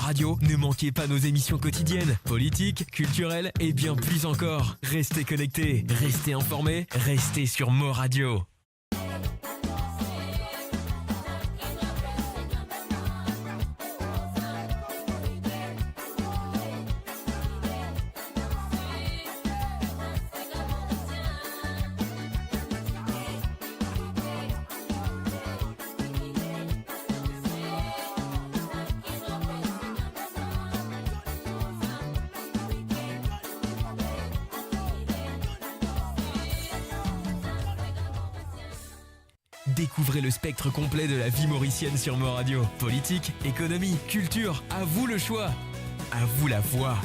Radio, ne manquez pas nos émissions quotidiennes, politiques, culturelles et bien plus encore. Restez connectés, restez informés, restez sur Mo Radio. Découvrez le spectre complet de la vie mauricienne sur Mo Radio. Politique, économie, culture, à vous le choix. À vous la voix.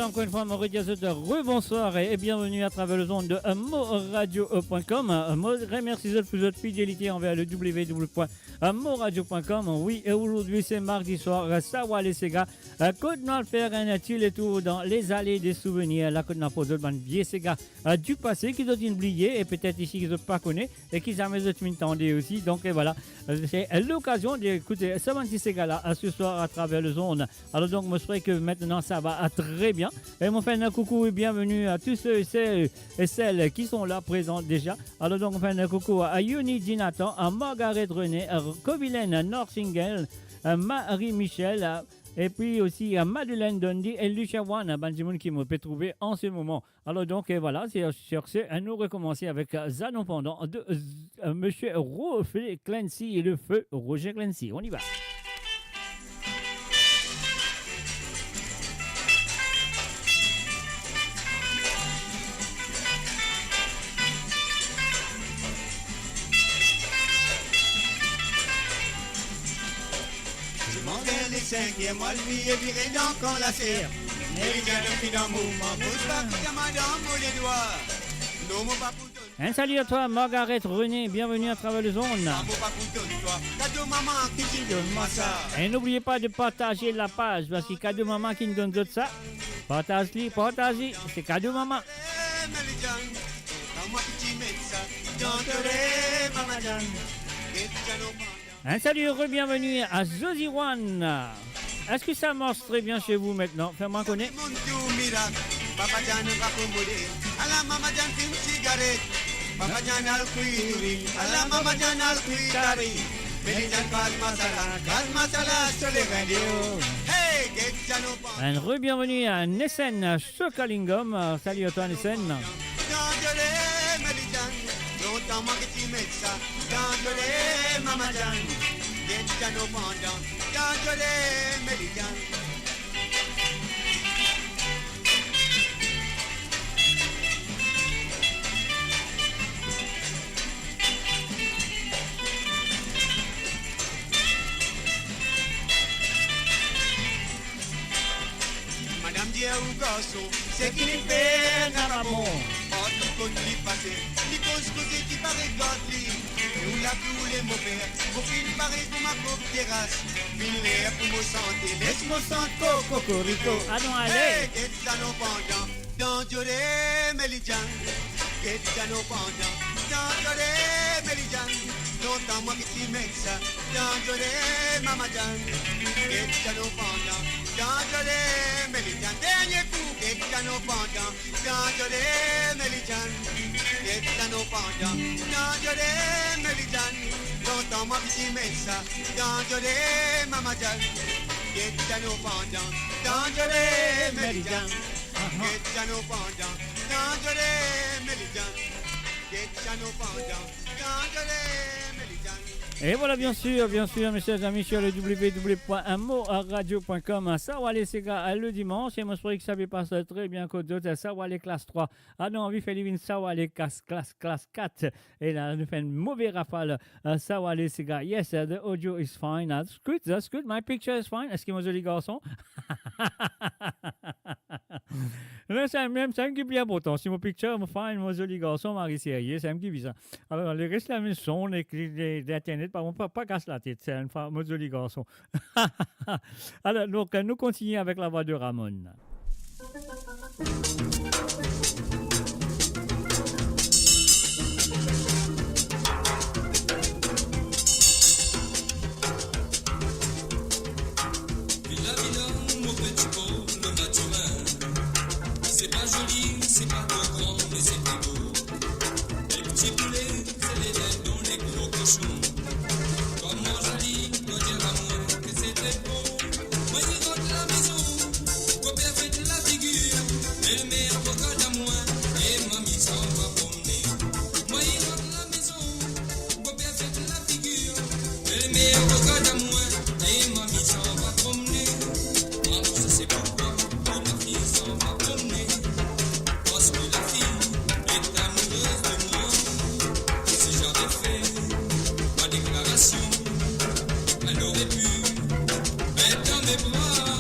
Encore une fois, mon rebonsoir et bienvenue à travers le ondes de moradio.com. Remercie de votre fidélité envers le www.moradio.com. Oui, et aujourd'hui c'est mardi soir, Sawa les Sega. Côte n'a faire un et tout dans les allées des souvenirs. La côte n'a pas de vieux Sega du passé qui doit oublier et peut-être ici qu'ils ne pas connaît et qui jamais entendu aussi. Donc voilà, c'est l'occasion d'écouter ce petit Sega là ce soir à travers le ondes. Alors donc, je souhaite que maintenant ça va très bien. Et mon fait un coucou et bienvenue à tous ceux et celles qui sont là présents déjà. Alors donc on fait un coucou à Yoni Dinatan, à Margaret René, à Kobilen Norsingel, à Marie-Michel Et puis aussi à Madeleine Dundee et Lucia Wan, Banjimoun qui me peut trouver en ce moment. Alors donc voilà, c'est sur ce, nous recommencer avec Zanon Pendant de Monsieur Roger Clancy et le feu Roger Clancy. On y va. Cinquième mois, lui est viré dans quand la serre. Et il y a le film dans mouvement. Bouge pas, putain, madame, ou les doigts. Non, mon pas pour toi. Un salut à toi, Margaret René. Bienvenue à travers les ondes. Non, mon pas pour toi. Cadeau maman qui te donne moi ça. Et n'oubliez pas de partager la page parce que cadeau maman qui nous donne tout ça. Partage-le, partage-le. C'est cadeau maman. Un salut heureux, bienvenue à Josie One. Est-ce que ça marche très bien chez vous maintenant? Fais-moi connaître. Papa Jan raccommodé, à la maman Jan fume cigarette. Papa Jan al-Kouiri, à la maman Jan al-Kouiri. Mélijan Masala sur les radios. Hey, get Jano Pan. Un re-bienvenue à Nessen Chokalingom. Salut à toi Nessen. Dangereux, Mélijan, longtemps moi que tu mets ça. Dangereux, Maman Jan, get Jano Pan. Dangereux, Mélijan. Ou garçon, c'est qui les fait un amour. En tout cas, tu l'y passé, les causes côté qui paraît godly. Nous la tous les mauvais, pour qu'il paraît pour ma pauvre terrasse. Mille l'air pour me santé, laisse-moi sentir cocorico. Ah non, allez. Hey, qu'est-ce que nous pendant, dangereux, Mélijan. Qu'est-ce que nous pendant, dangereux, Mélijan. Longtemps moi qui t'y mets ça, dangereux, Maman Jan. Qu'est-ce que nous pendant, dangereux, Mélijan. Dernier coup, qu'est-ce que nous pendant, dangereux, Mélijan. Qu'est-ce que nous pendant, dangereux, Mélijan. Longtemps moi qui t'y mets ça, dangereux, Maman Jan. Qu'est-ce que nous pendant, dangereux, Mélijan. Qu'est-ce que nous pendant, dangereux, Mélijan. Qu'est-ce que nous pendant, dangereux, Mélijan. Et voilà, bien sûr, mes chers amis, sur le www.moradio.com. Ça va aller, c'est le dimanche. Et moi, je que ça va passer très bien que d'autres. Ça va aller, classe 3. Ah non, envie de faire ça va aller, classe 4. Et là, on fait une mauvaise rafale. Ça va aller, c'est yes, the audio is fine. That's good. My picture is fine. Est-ce que mon joli garçon? C'est un qui est bien pourtant. Si mon picture me fine, mon joli garçon, Marie sérieux, c'est un qui bizarre. Alors, le reste de la maison, l'Internet, par contre, pas casse la tête. C'est un mon joli garçon. Alors, donc, nous continuons avec la voix de Ramon. C'est pas joli, c'est pas trop grand, mais c'est très beau. Les petits poulets, c'est les têtes dans les gros cochons. Comme moi joli, dois dire à moi que c'était beau. Moi il rentre la maison, copain fait la figure. Et le meilleur vocal à moi, et mamie s'en va promener. Moi il rentre la maison, copain fait la figure. Et le meilleur vocal à moi, et mamie s'en va promener. Moi je sais pourquoi, et ma fille s'en va promener. Parce que la fille est amoureuse de moi. Si j'avais fait ma déclaration, elle aurait pu mettre dans mes bras.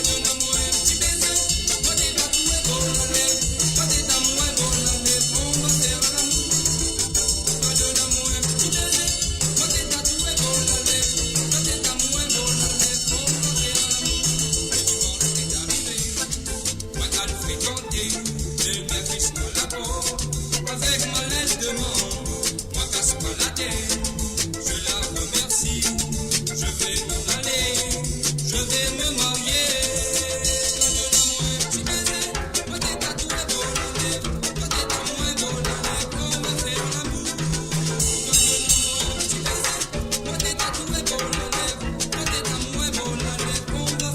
Donne-moi un petit baiser, moi t'es tatoué pour la lèvre, moi t'es tatoué pour la lèvre, on va faire l'amour. Donne-moi un petit baiser, moi t'es tatoué pour la lèvre, moi t'es tatoué pour la lèvre, on va faire l'amour. Et du vent est arrivé, moi qu'à le fréquenter. Avec ma laisse de mort, moi casse pas la tête, je la remercie, je vais m'en aller, je vais me marier. Donne-moi un petit baiser, moi t'es tatoué pour la lèvre, moi t'es tatoué pour la lèvre, on va faire l'amour. Donne-moi un petit baiser, moi t'es tatoué pour la lèvre, moi t'es tatoué pour la lèvre, on va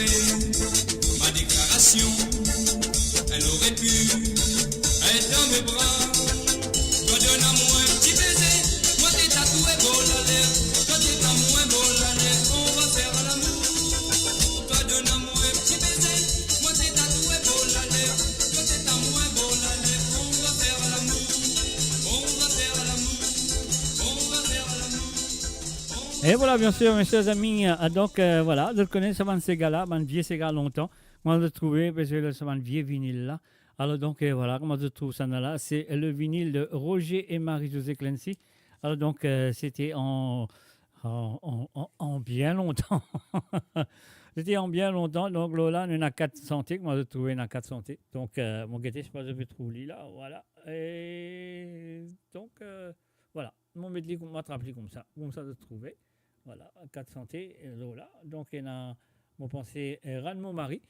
fait ma déclaration. Elle aurait pu être dans mes bras. Toi donne-moi un petit baiser. Moi t'es tatoué beau la lèvre. Toi t'es tatoué beau la lèvre. On va faire l'amour. Toi donne-moi un petit baiser. Moi t'es tatoué beau la lèvre. Toi t'es tatoué beau la lèvre. On va faire l'amour. On va faire l'amour. On va faire l'amour. Et voilà, bien sûr, mes chers amis, donc voilà, je connais ce Sega-là, un vieux Sega longtemps. Moi, je l'ai trouvé, parce que c'est un vieux vinyle là. Alors donc voilà, comment je trouve ça là, c'est le vinyle de Roger et Marie-Josée Clancy. Alors donc c'était en bien longtemps. C'était en bien longtemps, donc là, on a 4 centimes, moi je trouvais on a 4 centimes. Donc mon guetté, je sais pas si je vais trouver là, voilà. Et donc voilà, mon medley m'a rappelé comme ça je trouvais. Voilà, 4 centimes, là. Donc il y a mon pensée Ranmo Marie.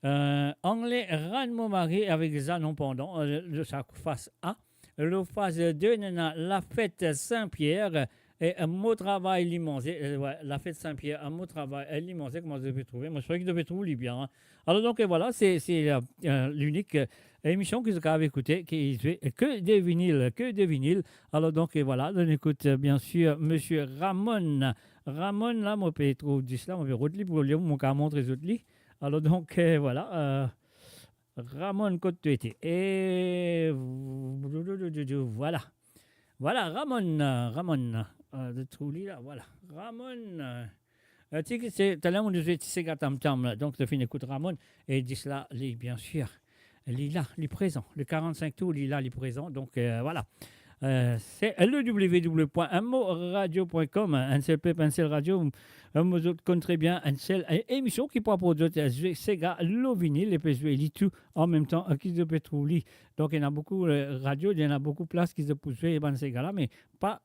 Anglais Ranmo Marie avec Zanon pendant sa face A. Le phase 2, on a la fête Saint-Pierre et un mot travail limonsé. Ouais, la fête Saint-Pierre, un mot travail limonsé, comment je devais trouver. Moi, je croyais que je devais trouver bien. Hein. Alors, donc, voilà, c'est l'unique émission que vous avez écoutée, qui est que des vinyles. Alors, donc, voilà, on écoute bien sûr Monsieur Ramon. Ramon, là, moi, je trouve du cela, on va retenir pour lire mon cas montre les autres lits. Alors, donc, voilà. Ramon Côte-Tuété. Et voilà. Voilà, Ramon. De Trouli, là, voilà. Ramon. Tu sais, tout à l'heure, on disait, tu sais, tam-tam, donc, je finis écoute Ramon. Et dit cela, bien sûr, il est là, il est présent. Le 45 tours, il est là, il est présent. Donc, voilà. C'est le www.moradio.com, un seul peuple, un seul radio. Vous connaissez très bien une seule émission qui pourra produire Sega, le vinyle, et puis jouer tout en même temps qui se peut trouver. Donc, il y en a beaucoup de radios, il y en a beaucoup de places qui se peuvent jouer dans Sega-là, mais pas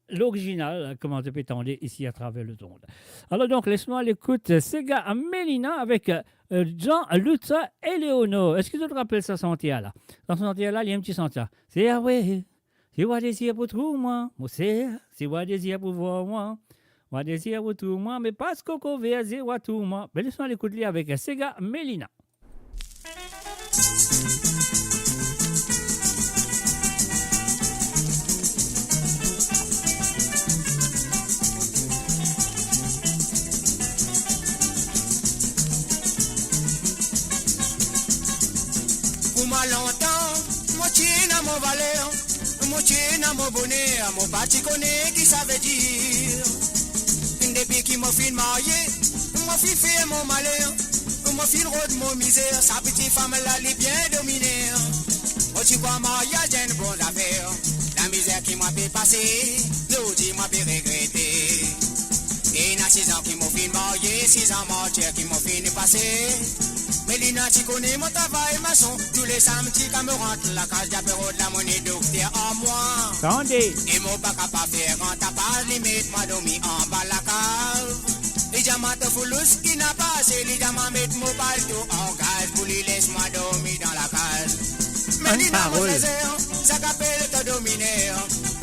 l'original, comment je peux t'entendre ici à travers le monde. Alors, donc, laisse-moi à l'écoute Sega Mélina avec Jean, Lutza et Léono. Est-ce que tu te rappelles ça sentier là? Dans ce sentier-là, il y a un petit sentier. C'est ah ouais. Si vous désirez pour tout moi, c'est si vous désirez pour voir moi, vous désirez pour tout moi, mais pas ce qu'on veut dire pour tout moi. Ben laissons l'écouter avec Sega Mélina. Pour moi longtemps, moi tiens à mon valeur. Mon chien à mon bonnet, à mon parti connaît qui ça veut dire. Depuis qu'il m'a fait marier, m'a fait faire mon malheur, m'a fait rôde mon misère, sa petite femme là, elle est bien dominée. Moi tu crois mariage, j'ai une bonne affaire. La misère qui m'a fait passer, l'autre m'a fait regretter. Et il y a 6 ans qui m'ont fait marier, 6 ans mentir qui m'ont fait passer. Mélina, tu connais mon travail maçon. Tous les samedis, quand me rentre la case d'apéro de la monnaie docteur en moi. Attendez. Et mon bac à pas faire quand t'as pas limite, m'a dormi en bas la cave. Les diamants te foulous qui n'a pas assez, les diamants mettent mon balto en gaz. Pour les laisse-moi dormir dans la case. Mélina, mon désert, ça qu'appelle te dominer.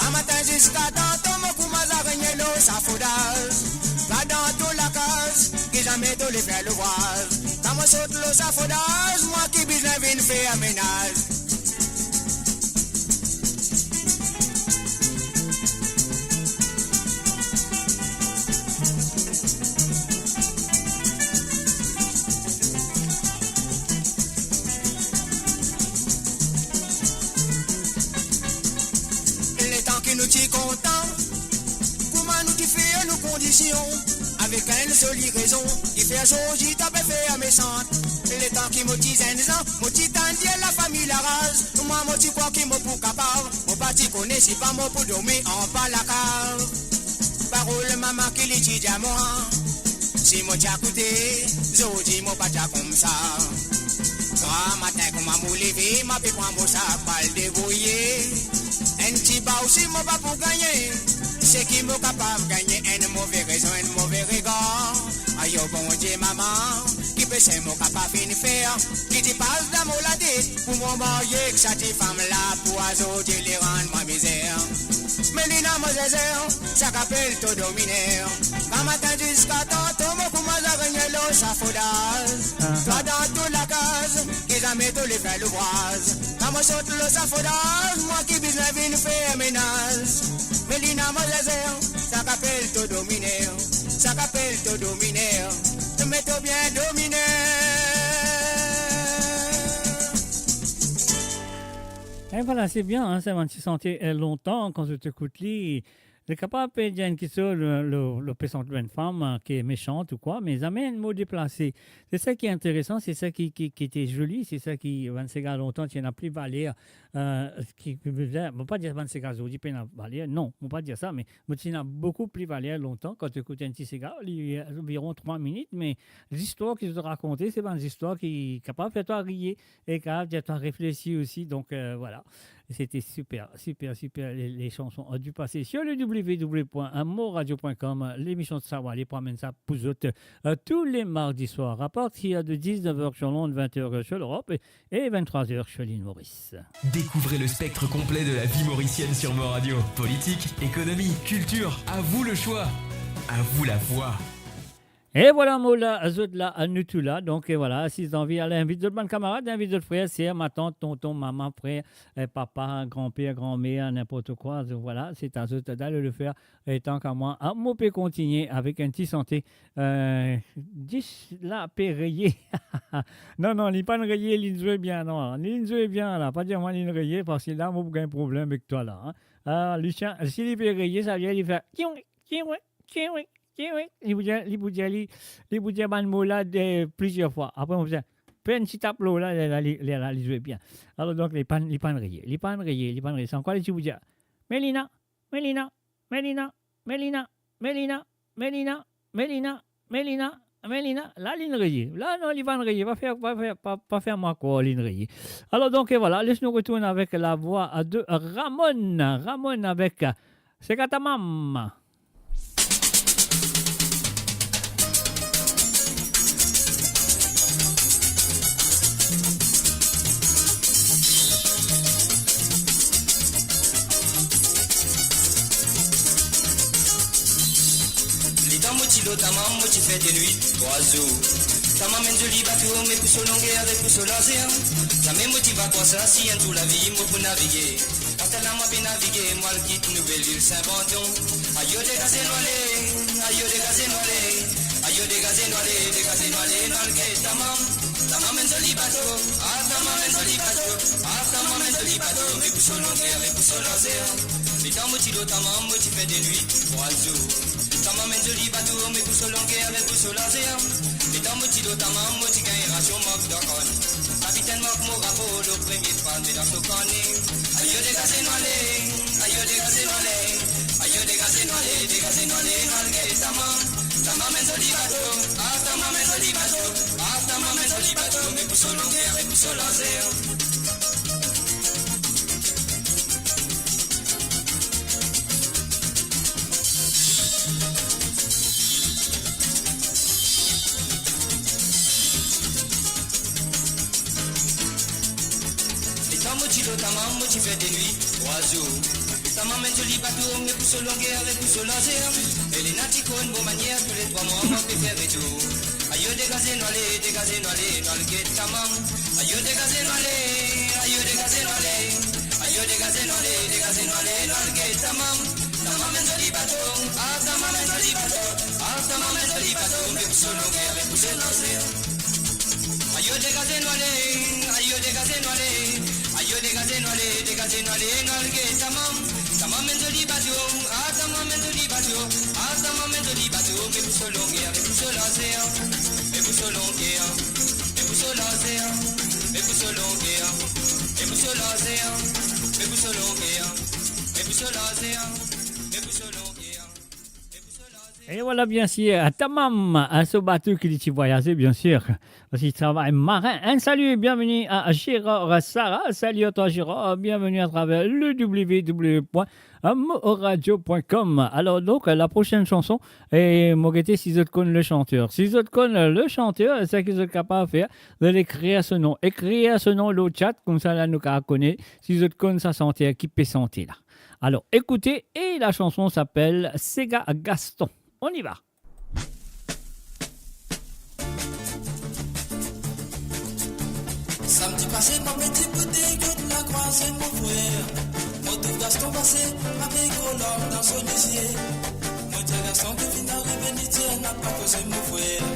Un matin jusqu'à tantôt, mon coup m'a araigné l'eau, ça faudage. Pas dans toute la case, qui jamais tous les faire le voir. Quand moi saute l'eau, ça faudage, moi qui business viens faire ménage. Les temps qui nous tient contents, comment nous qui fait nos conditions. Avec une seule raison, il fait un jour, j'y t'avais fait à mes centres. Les temps qui me disent un an, mon petit tandier, la famille, la race. Moi, mon petit quoi qui me pour capable. Mon parti connaît, si pas mon pour dormir en bas la cave. Parole, maman, qui les dit à moi. Si mon t'as coûté, je dis mon pas comme ça. Trois matin, comme m'a levé, m'a fait prendre mon sac, pas le débrouiller. Un petit bas aussi, mon pas pour gagner. C'est qui me capable de gagner une mauvaise raison, une mauvaise regard. Aïe, bon Dieu, maman, qui peut c'est mon capable de faire. Qui te passe d'amour la tête pour mon marier, que cette femme-là, pour azoter les rendre ma misère. Mélina, mon zézère, ça qu'appelle tout dominer. Quand matin jusqu'à tantôt, mon coup m'a gagné l'eau, safodas. Toi dans toute la case, qui jamais tous les fait l'ouvrage. Quand moi saute le safodas, moi qui bise la ville fait un ménage. Mélina Mosazer, ça qu'appelle tout dominer. Ça qu'appelle tout dominer. Te mets tout bien dominer. Et voilà, c'est bien, hein, ça m'a senti longtemps quand je t'écoute. C'est capable de dire que c'est le présent d'une femme qui est méchante ou quoi, mais ça met un mot déplacé. C'est ça qui est intéressant, c'est ça qui était joli, c'est ça qui, 25 ans longtemps, tu n'as plus valeur. Qui veut dire, pas dire 25 ans, je dis pas valeur, non, on ne pas dire ça, mais tu n'as beaucoup plus valeur longtemps quand tu écoutes un petit cigare, il y a environ 3 minutes, mais l'histoire qu'ils ont racontées, c'est une histoire qui est capable de faire toi rire et capable de faire toi réfléchir aussi, donc voilà. C'était super, super, super. Les chansons ont dû passer sur le www.moradio.com. L'émission de Savoir, les promènes ça pour autres tous les mardis soirs à partir de 19h sur Londres, 20h sur l'Europe et 23h sur l'île Maurice. Découvrez le spectre complet de la vie mauricienne sur Mo Radio. Politique, économie, culture, à vous le choix. À vous la voix. Et voilà, Mola, Azotla, Anutula. Donc voilà, si vous avez envie, allez inviter d'autres camarades, invite d'autres frères, sœurs, ma tante, tonton, maman, frère, papa, grand-père, grand-mère, n'importe quoi. Voilà, c'est à Azotla d'aller le faire. Et tant qu'à moi, on peut continuer avec un petit santé. 10 là, pérayé. Non, il n'est pas rayé, il joue bien. Non, il joue bien, là. Pas dire moi, il rayé, parce que là, moi, j'ai un problème avec toi, là. Hein. Alors, Lucien, s'il est pérayé, ça vient, il fait. Il vous dit un mot là plusieurs fois. Après, on faisait une petite tape là, il jouait bien. Alors, donc, les pannes rayées. C'est encore les petits vous dire Mélina. Là, ligne rayée. Là, non, les pannes rayées. Pas faire moi quoi, ligne rayée. Alors, donc, voilà, laisse-nous retourner avec la voix de Ramon. Ramon avec C'est ta maman. Ta maman tu fais des nuits, oiseau. Ta maman jolie bateau, mais pour se longuer avec pour se lancer. Ça me motive à quoi ça, si en toute la vie, moi pour naviguer. Quand elle a moi bien naviguer, moi le quitte nouvelle île Saint-Banton. Aïe des gazés noirs, aïe des gazés noirs, aïe des gazés noirs, dans le quai. Ta maman jolie bateau, ta maman jolie bateau, ta maman jolie bateau, mais pour se longuer avec pour se lancer. Les temps motivés, ta maman tu fais des nuits, oiseau. Ta maman jolie bateau, mais pour se longuer avec pour se lancer. Les temps motivés, ta maman tu gagnes ration moque d'ocon. Capitaine moque mon rapport, le premier fan de la socane. Aïe des gazés noirs, aïe des gazés noirs, aïe des gazés noirs, dans le quai. Ta maman jolie bateau, ta maman jolie bateau, ta maman jolie bateau, mais pour se longuer avec pour se lancer. Ta maman tu fais des nuits, oiseau. Ta maman jolie bateau, mais pour se longuer avec pour se lancer. Elle est naticone, bonne manière, tous les 3 mois, moi préfère et tout. Aïe des gazés noirs, dans le quai de ta maman. Aïe des gazés noirs, aïe des gazés noirs, aïe des gazés noirs, dans le quai de ta maman. Ta maman jolie bateau, ta maman jolie bateau, ta maman jolie bateau, mais pour se longuer avec pour se lancer. Aïe des gazés noirs, aïe des gazés noirs. Aïe des gazés noirs, dans le quai, ta maman jolie bateau, ta maman jolie bateau, ta maman jolie bateau, mais pour se longuer avec pour se lancer, mais pour se longuer, mais pour se lancer, mais pour se longuer, mais pour se lancer, mais pour se longuer, mais pour se lancer, mais pour se longuer. Et voilà, bien sûr, à ta maman, à ce bateau qui dit voyager, bien sûr. Parce qu'il travaille marin. Un salut et bienvenue à Gérard Sarah. Salut à toi, Gérard. Bienvenue à travers le www.moradio.com. Alors, donc, la prochaine chanson est Moreté si vous connaissez le chanteur. Si vous connaissez le chanteur, c'est ce que vous êtes capable de faire, de l'écrire ce nom. Écrire ce nom au chat, comme ça, là, nous connaissons. Si vous connaissez sa santé, qui peut sentir là. Alors, écoutez, et la chanson s'appelle Sega Gaston. On y va. Samedi passé, mon petit côté que de la croisé mon frère. Mon tout Gaston passé, avec gros l'homme dans son lycée. Mon tia Gaston qui vient d'arriver, l'itier n'a pas causé mon frère.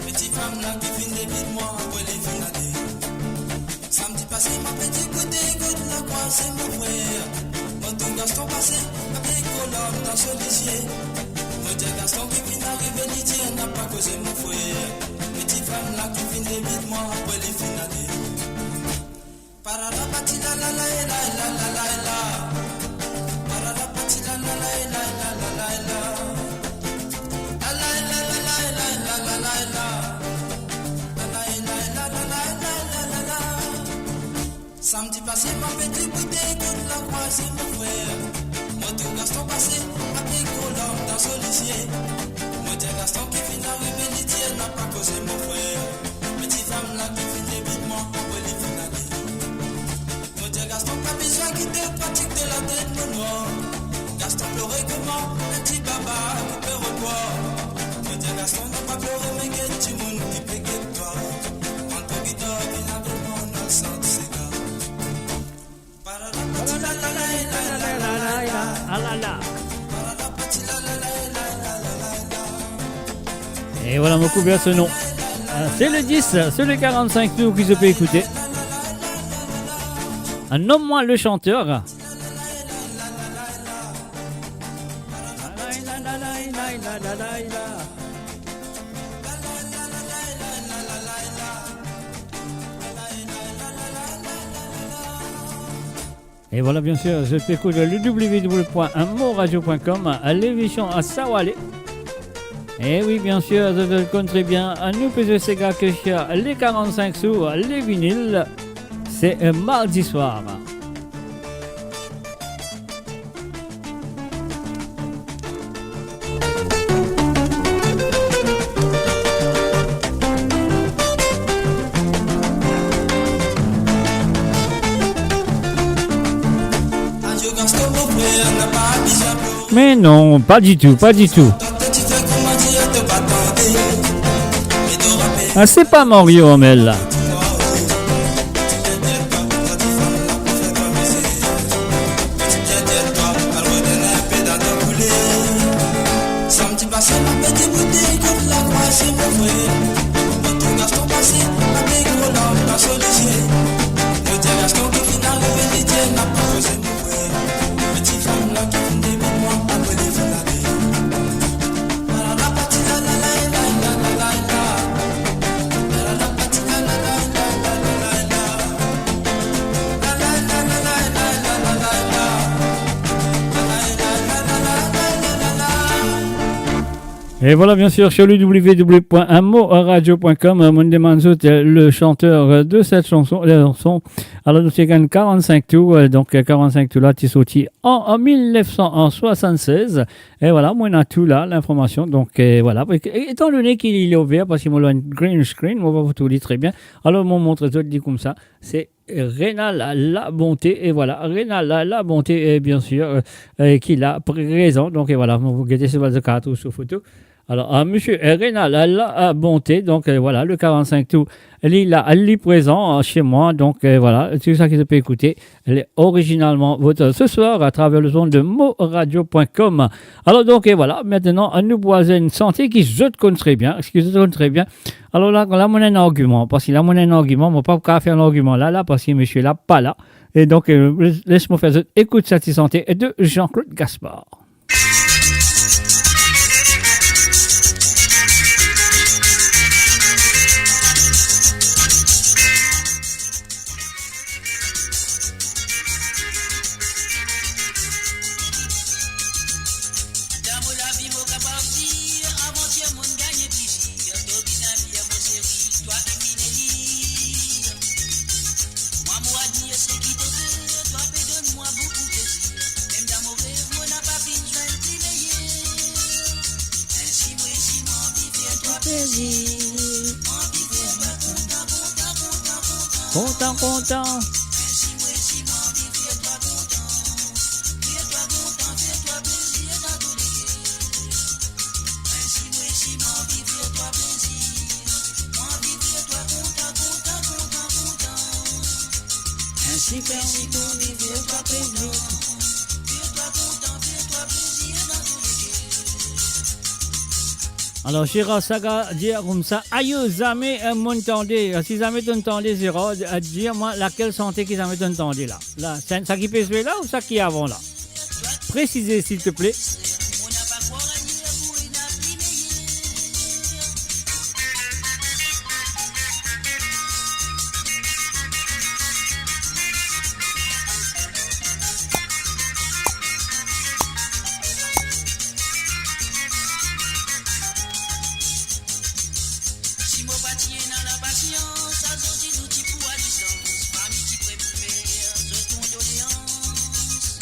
Petite femme là qui vient de moi, après les finales. Samedi passé, mon petit côté que de la croisé mon frère. Mon tout Gaston passé, avec gros l'homme dans son lycée. Mon tia Gaston qui vient d'arriver, l'itier n'a pas causé mon frère. Petite femme là qui vient de moi, après les finales. Parada pati la la la la la la la la. Parada pati la la la la la la la la. La la la la la la la la la la. La la la la la la la la la. Samedi passé, ma petite bouteille que de la croisé mon frère. Mon tout Gaston passé, avec gros l'homme dans son lycée. Mon tia Gaston qui vient d'arriver, l'itier n'a pas causé mon frère. Petite femme là qui vient d'évitement, après les finales. Gaston pas besoin qui te pratique de la tête mon noir. Gaston pleurait comment un petit baba qui peut revoir. Mon Dieu Gaston n'a pas pleuré mais quel petit monde qui peut que toi. En ton guitare qui n'a de mon dans le sang de ses gars. Parada pati la la la la la la la la. Alala. Parada pati la la la la la la la. Et voilà mon coup bien ce nom. C'est le 10, c'est le 45 tours qui se peut écouter. Nomme-moi le chanteur. Et voilà, bien sûr, je t'écoute le www.moradio.com, l'émission à Sawale. Et oui, bien sûr, je te connais très bien. Nous faisons ces gars que les 45 sous, les vinyles. C'est un mardi soir. Mais non, pas du tout, pas du tout. Ah, c'est pas Mario Homel là. Et voilà, bien sûr, sur le www.moradio.com, mon demande le chanteur de cette chanson. Alors, nous avons 45 tours, donc 45 tours là, qui sont sortis en 1976. Et voilà, moi, on a tout là, l'information. Donc, voilà. Et, étant donné qu'il est ouvert, parce qu'il m'a un green screen, on va vous tout dire très bien. Alors, on montre tout dit comme ça. C'est Rénal La Bonté. Et voilà, Rénal La Bonté, bien sûr, qui l'a présent. Donc, et voilà, vous guettez sur votre carte ou sur photo. Alors, monsieur Rénal La Bonté, donc voilà, le 45 tours, il est présent chez moi, donc voilà, c'est ça que je peux écouter. Elle est originalement votre ce soir à travers le son de moradio.com. Alors, donc, et voilà, maintenant, nous voisons une santé qui je te connais très bien, Alors là, mon un argument, parce qu'il a mon un argument, on ne peut pas faire un argument là, parce que monsieur là, pas là. Et donc, laisse-moi faire écoute cette santé de Jean-Claude Gaspard. Content. Ainsi permis pour vivre toi plaisir. Fais-toi content, fais-toi plaisir dans tous les cas. Alors, Chira Saga, dire comme ça, aïe, jamais m'entendez. Si jamais tu entendez, Zéro, dis-moi laquelle santé qui jamais tu entendez là. Là, c'est ça qui peut jouer là ou ça qui est avant là? Précisez s'il te plaît. On n'a pas quoi dire pour une appli meilleure. Si moi pas tiens dans la patience, ça sortit d'outils pour à distance. Famille qui préfère, je condoléances.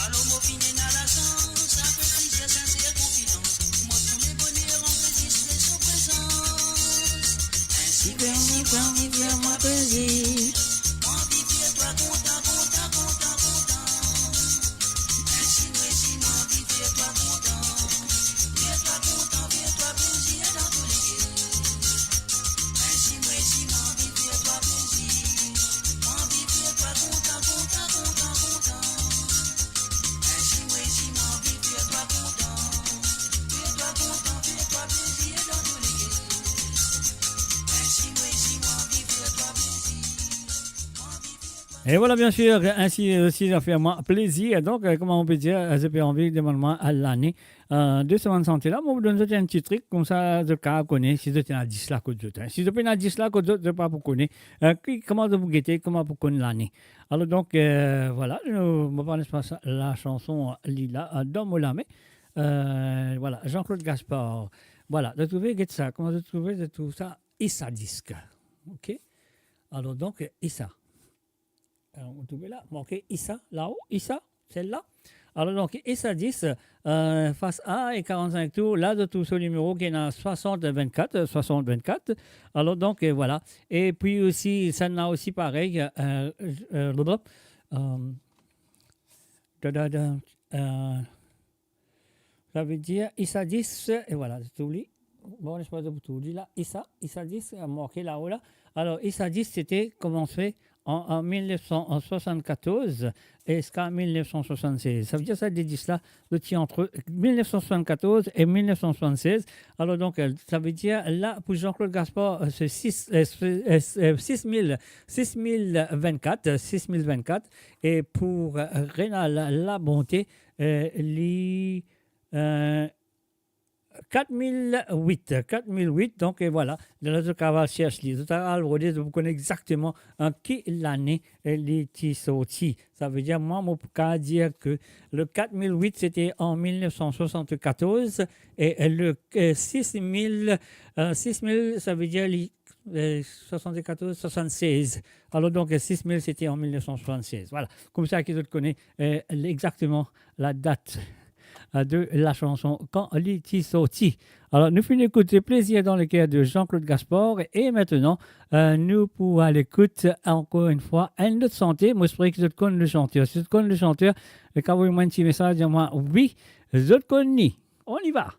Alors moi finis dans la chance, ça peut plaisir, sincère confidence. Moi tous les bonheurs en plaisir, c'est son présence. Ainsi permis, fais-moi plaisir. Moi vivre toi content, content, content, content. Ainsi moi vivre toi content. Fais-toi content, fais-toi plaisir dans tous les cas. Ainsi moi vivre toi plaisir. Moi vivre toi content, content, content, content. Ainsi moi vivre toi content. Fais-toi content, fais-toi plaisir dans tous les cas. Ainsi moi vivre toi plaisir. Et voilà, bien sûr, ainsi aussi, ça fait moi plaisir. Donc, comment on peut dire, j'ai pas envie de demander à l'année. 2 semaines santé là, moi, je vous donne un petit truc, comme ça, je connais, si je tiens à 10 là, que je tiens. Si je peux à 10 là, que je ne pas pour connaître. Comment vous guetter, comment pour connaître l'année. Alors, donc, voilà, je me parle pas la chanson Lila, dans Molamé. Voilà, Jean-Claude Gaspard. Voilà, de trouver, get ça. Comment de trouver, de tout ça, Issa disque. OK? Alors, donc, Issa. Alors, vous trouvez là, marqué Issa, là-haut, Issa, celle-là. Alors, donc, Issa 10, face A et 45 tours, là, de tout ce numéro qui est dans 60-24. Alors, donc, voilà. Et puis aussi, ça n'a aussi pareil, ça veut dire Issa 10, et voilà, c'est tout lui. Bon, je ne sais pas de tout dit là. Issa 10, marqué là-haut, là. Alors, Issa 10, c'était commencé en 1974 et jusqu'à 1976. Ça veut dire ça, des 10 là, entre 1974 et 1976. Alors donc, ça veut dire là, pour Jean-Claude Gaspard, c'est 6024. Et pour Rénal Labonté, 4008, donc et voilà, de notre caval cherche les autres, vous connaissez exactement en quelle année les est sorti. Ça veut dire, moi, je peux dire que le 4008, c'était en 1974 et le 6000, ça veut dire 74-76. Alors donc 6000, c'était en 1976. Voilà, comme ça qu'ils connaissent exactement la date de la chanson quand elle est sortie. Alors, nous finissons d'écouter Plaisir dans le cœur de Jean-Claude Gaspard et maintenant, nous pourrons à l'écoute encore une fois un autre santé. Moi, je pourrais que je connais le chanteur. Si je connais le chanteur, quand vous m'envoyez un petit message, dis-moi oui, je connais. On y va.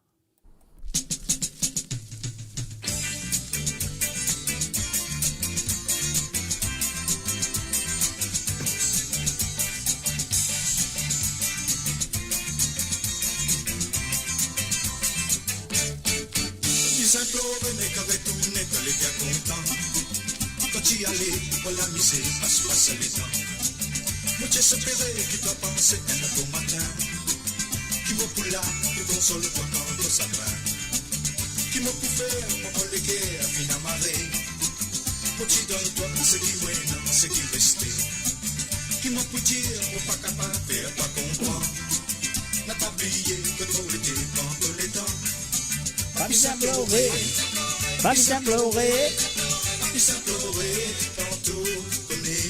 Y aller pour la misère, passe les temps. Moi, j'espérais que tu dois penser un beau matin. Qui m'a pour là, pour consoler toi quand ça va. Qui m'a pour faire, mon légué à fin amarré. Moi, tu donnes toi ce qui mène, ce qui reste. Qui m'a pour dire, mon pas capable de faire pas comprendre. N'a pas oublié que trop l'été quand tous les temps. Pas bien pleurer, pas bien pleurer. Qui s'imploré, tantôt connaît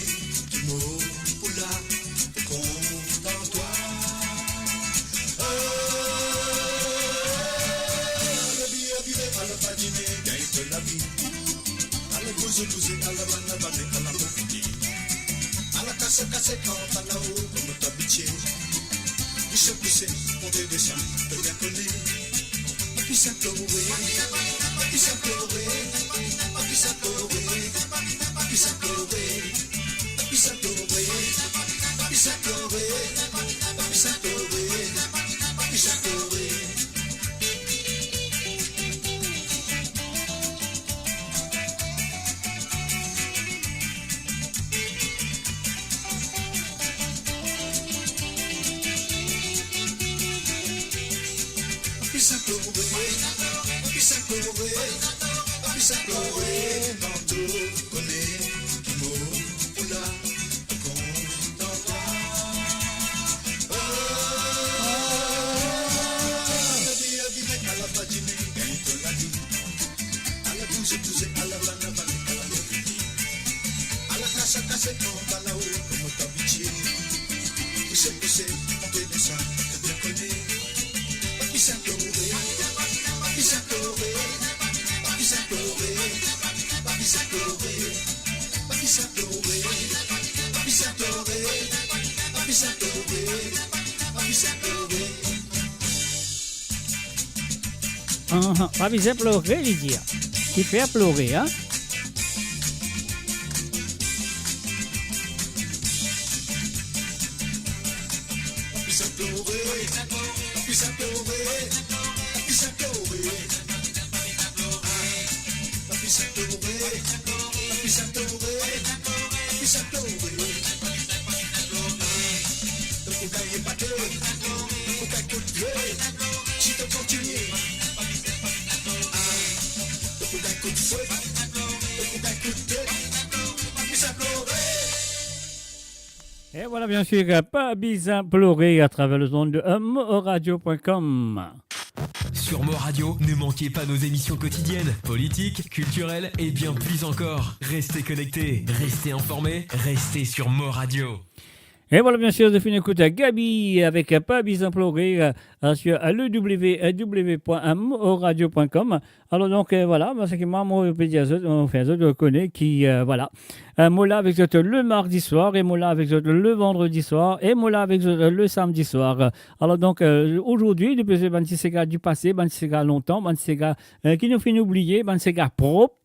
du mot pour la content toi. Le billet à la padine, gagne de la vie. À la bouse, à la vanne, à la profiter. À la casse, quand à la haut, comme t'habitué. Il se poussait, on des dessins, de bien connaître. Qui s'imploré, qui s'imploré. Qui s'imploré, qui s'imploré, qui Pas besoin de pleurer, Lydia. Qui fait pleurer, hein? Et voilà, bien sûr, pas besoin de pleurer à travers le zone de moradio.com. Sur Mo Radio, ne manquez pas nos émissions quotidiennes, politiques, culturelles et bien plus encore. Restez connectés, restez informés, restez sur Mo Radio. Et voilà, bien sûr, de fin d'écoute à Gabi avec Pas besoin de pleurer sur le www.moradio.com. Alors donc, voilà, c'est que moi, on fait je connais qui, voilà. Moi là avec eux le mardi soir, et moi là avec eux le vendredi soir, et moi là avec eux le samedi soir. Alors donc, aujourd'hui, depuis ces gars du passé, ces gars longtemps, ces gars qui nous fait oublier, ces gars propres,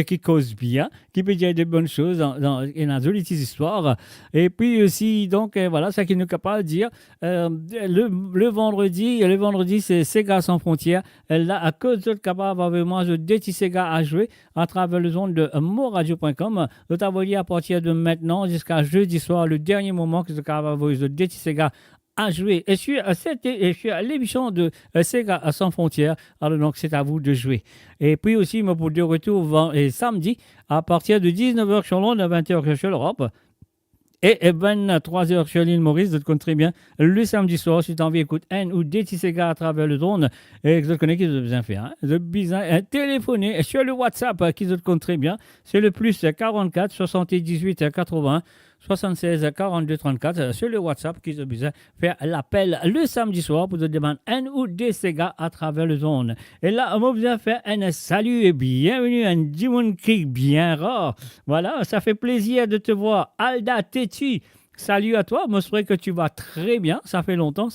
qui causent bien, qui peut dire de bonnes choses dans de jolies histoires. Et puis aussi, donc, voilà, ça qui nous est capable de dire, le vendredi, c'est Sega sans frontières. Là, à cause de capable avec moi, je déteste Sega à jouer à travers le zone de moradio.com. Je t'envoie à partir de maintenant jusqu'à jeudi soir, le dernier moment que je capable de détester Sega à jouer. Et je suis à l'émission de Sega sans frontières. Alors donc, c'est à vous de jouer. Et puis aussi, pour de retour samedi, à partir de 19h sur Londres, à 20h sur l'Europe. Et 23h sur l'île Maurice, vous connaissez très bien, le samedi soir, si tu as envie d'écouter un ou des petits Sega à travers le drone, et vous connaissez qu'ils ont besoin de faire. Hein? Vous avez besoin de téléphoner sur le WhatsApp, qu'ils vous connaissent très bien, c'est le plus 44 78 80 76 42 34 sur le WhatsApp qu'ils ont besoin de faire l'appel le samedi soir pour te demander un ou des Sega à travers le zone. Et là, on va besoin de faire un salut et bienvenue à un Dimon qui bien rare. Voilà, ça fait plaisir de te voir. Alda Tétu, salut à toi. Moi, je souhaite que tu vas très bien. Ça fait longtemps,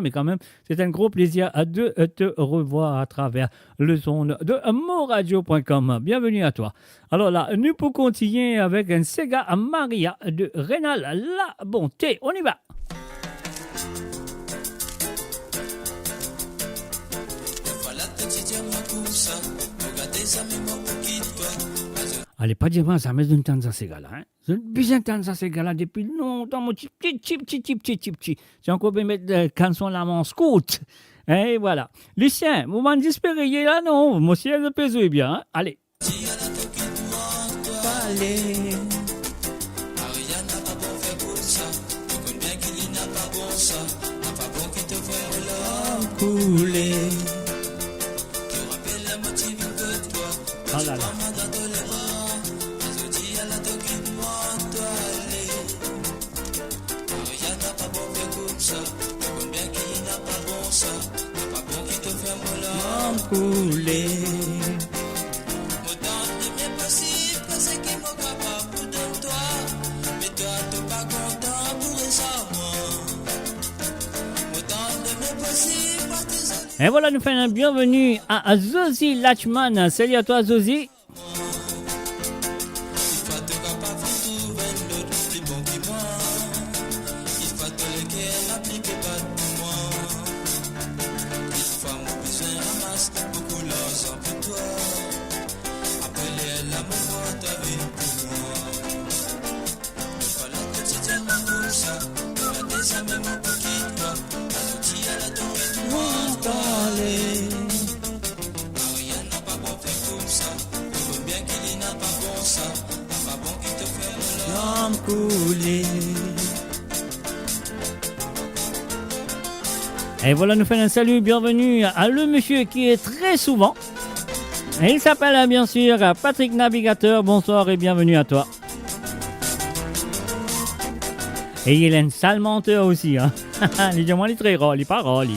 mais quand même, c'est un gros plaisir de te revoir à travers le zone de moradio.com. Bienvenue à toi. Alors là, nous pour continuer avec un Sega Maria de Rénal La Bonté. On y va. Allez, pas dire ça, mais je ne t'entends ces gars-là. Hein? Je ne besoin d'entendre ces gars-là depuis longtemps. Mon petit. J'ai encore pu mettre la canson là, mon scout. Et voilà. Lucien, vous m'en dispériez là, non? Moi aussi, je peux jouer bien. Hein? Allez. Couler. Oh là là. Couler. Et voilà, nous faisons un bienvenue à Zozi Lachman. Salut à toi, Zozi. ça, pas bon qui te fait mon L'homme coulé. Et voilà, nous faisons un salut, bienvenue à le monsieur qui est très souvent. Et il s'appelle bien sûr Patrick Navigateur. Bonsoir et bienvenue à toi. Et il est un sale menteur aussi. Hein. Il dit moi les très rare, les paroles.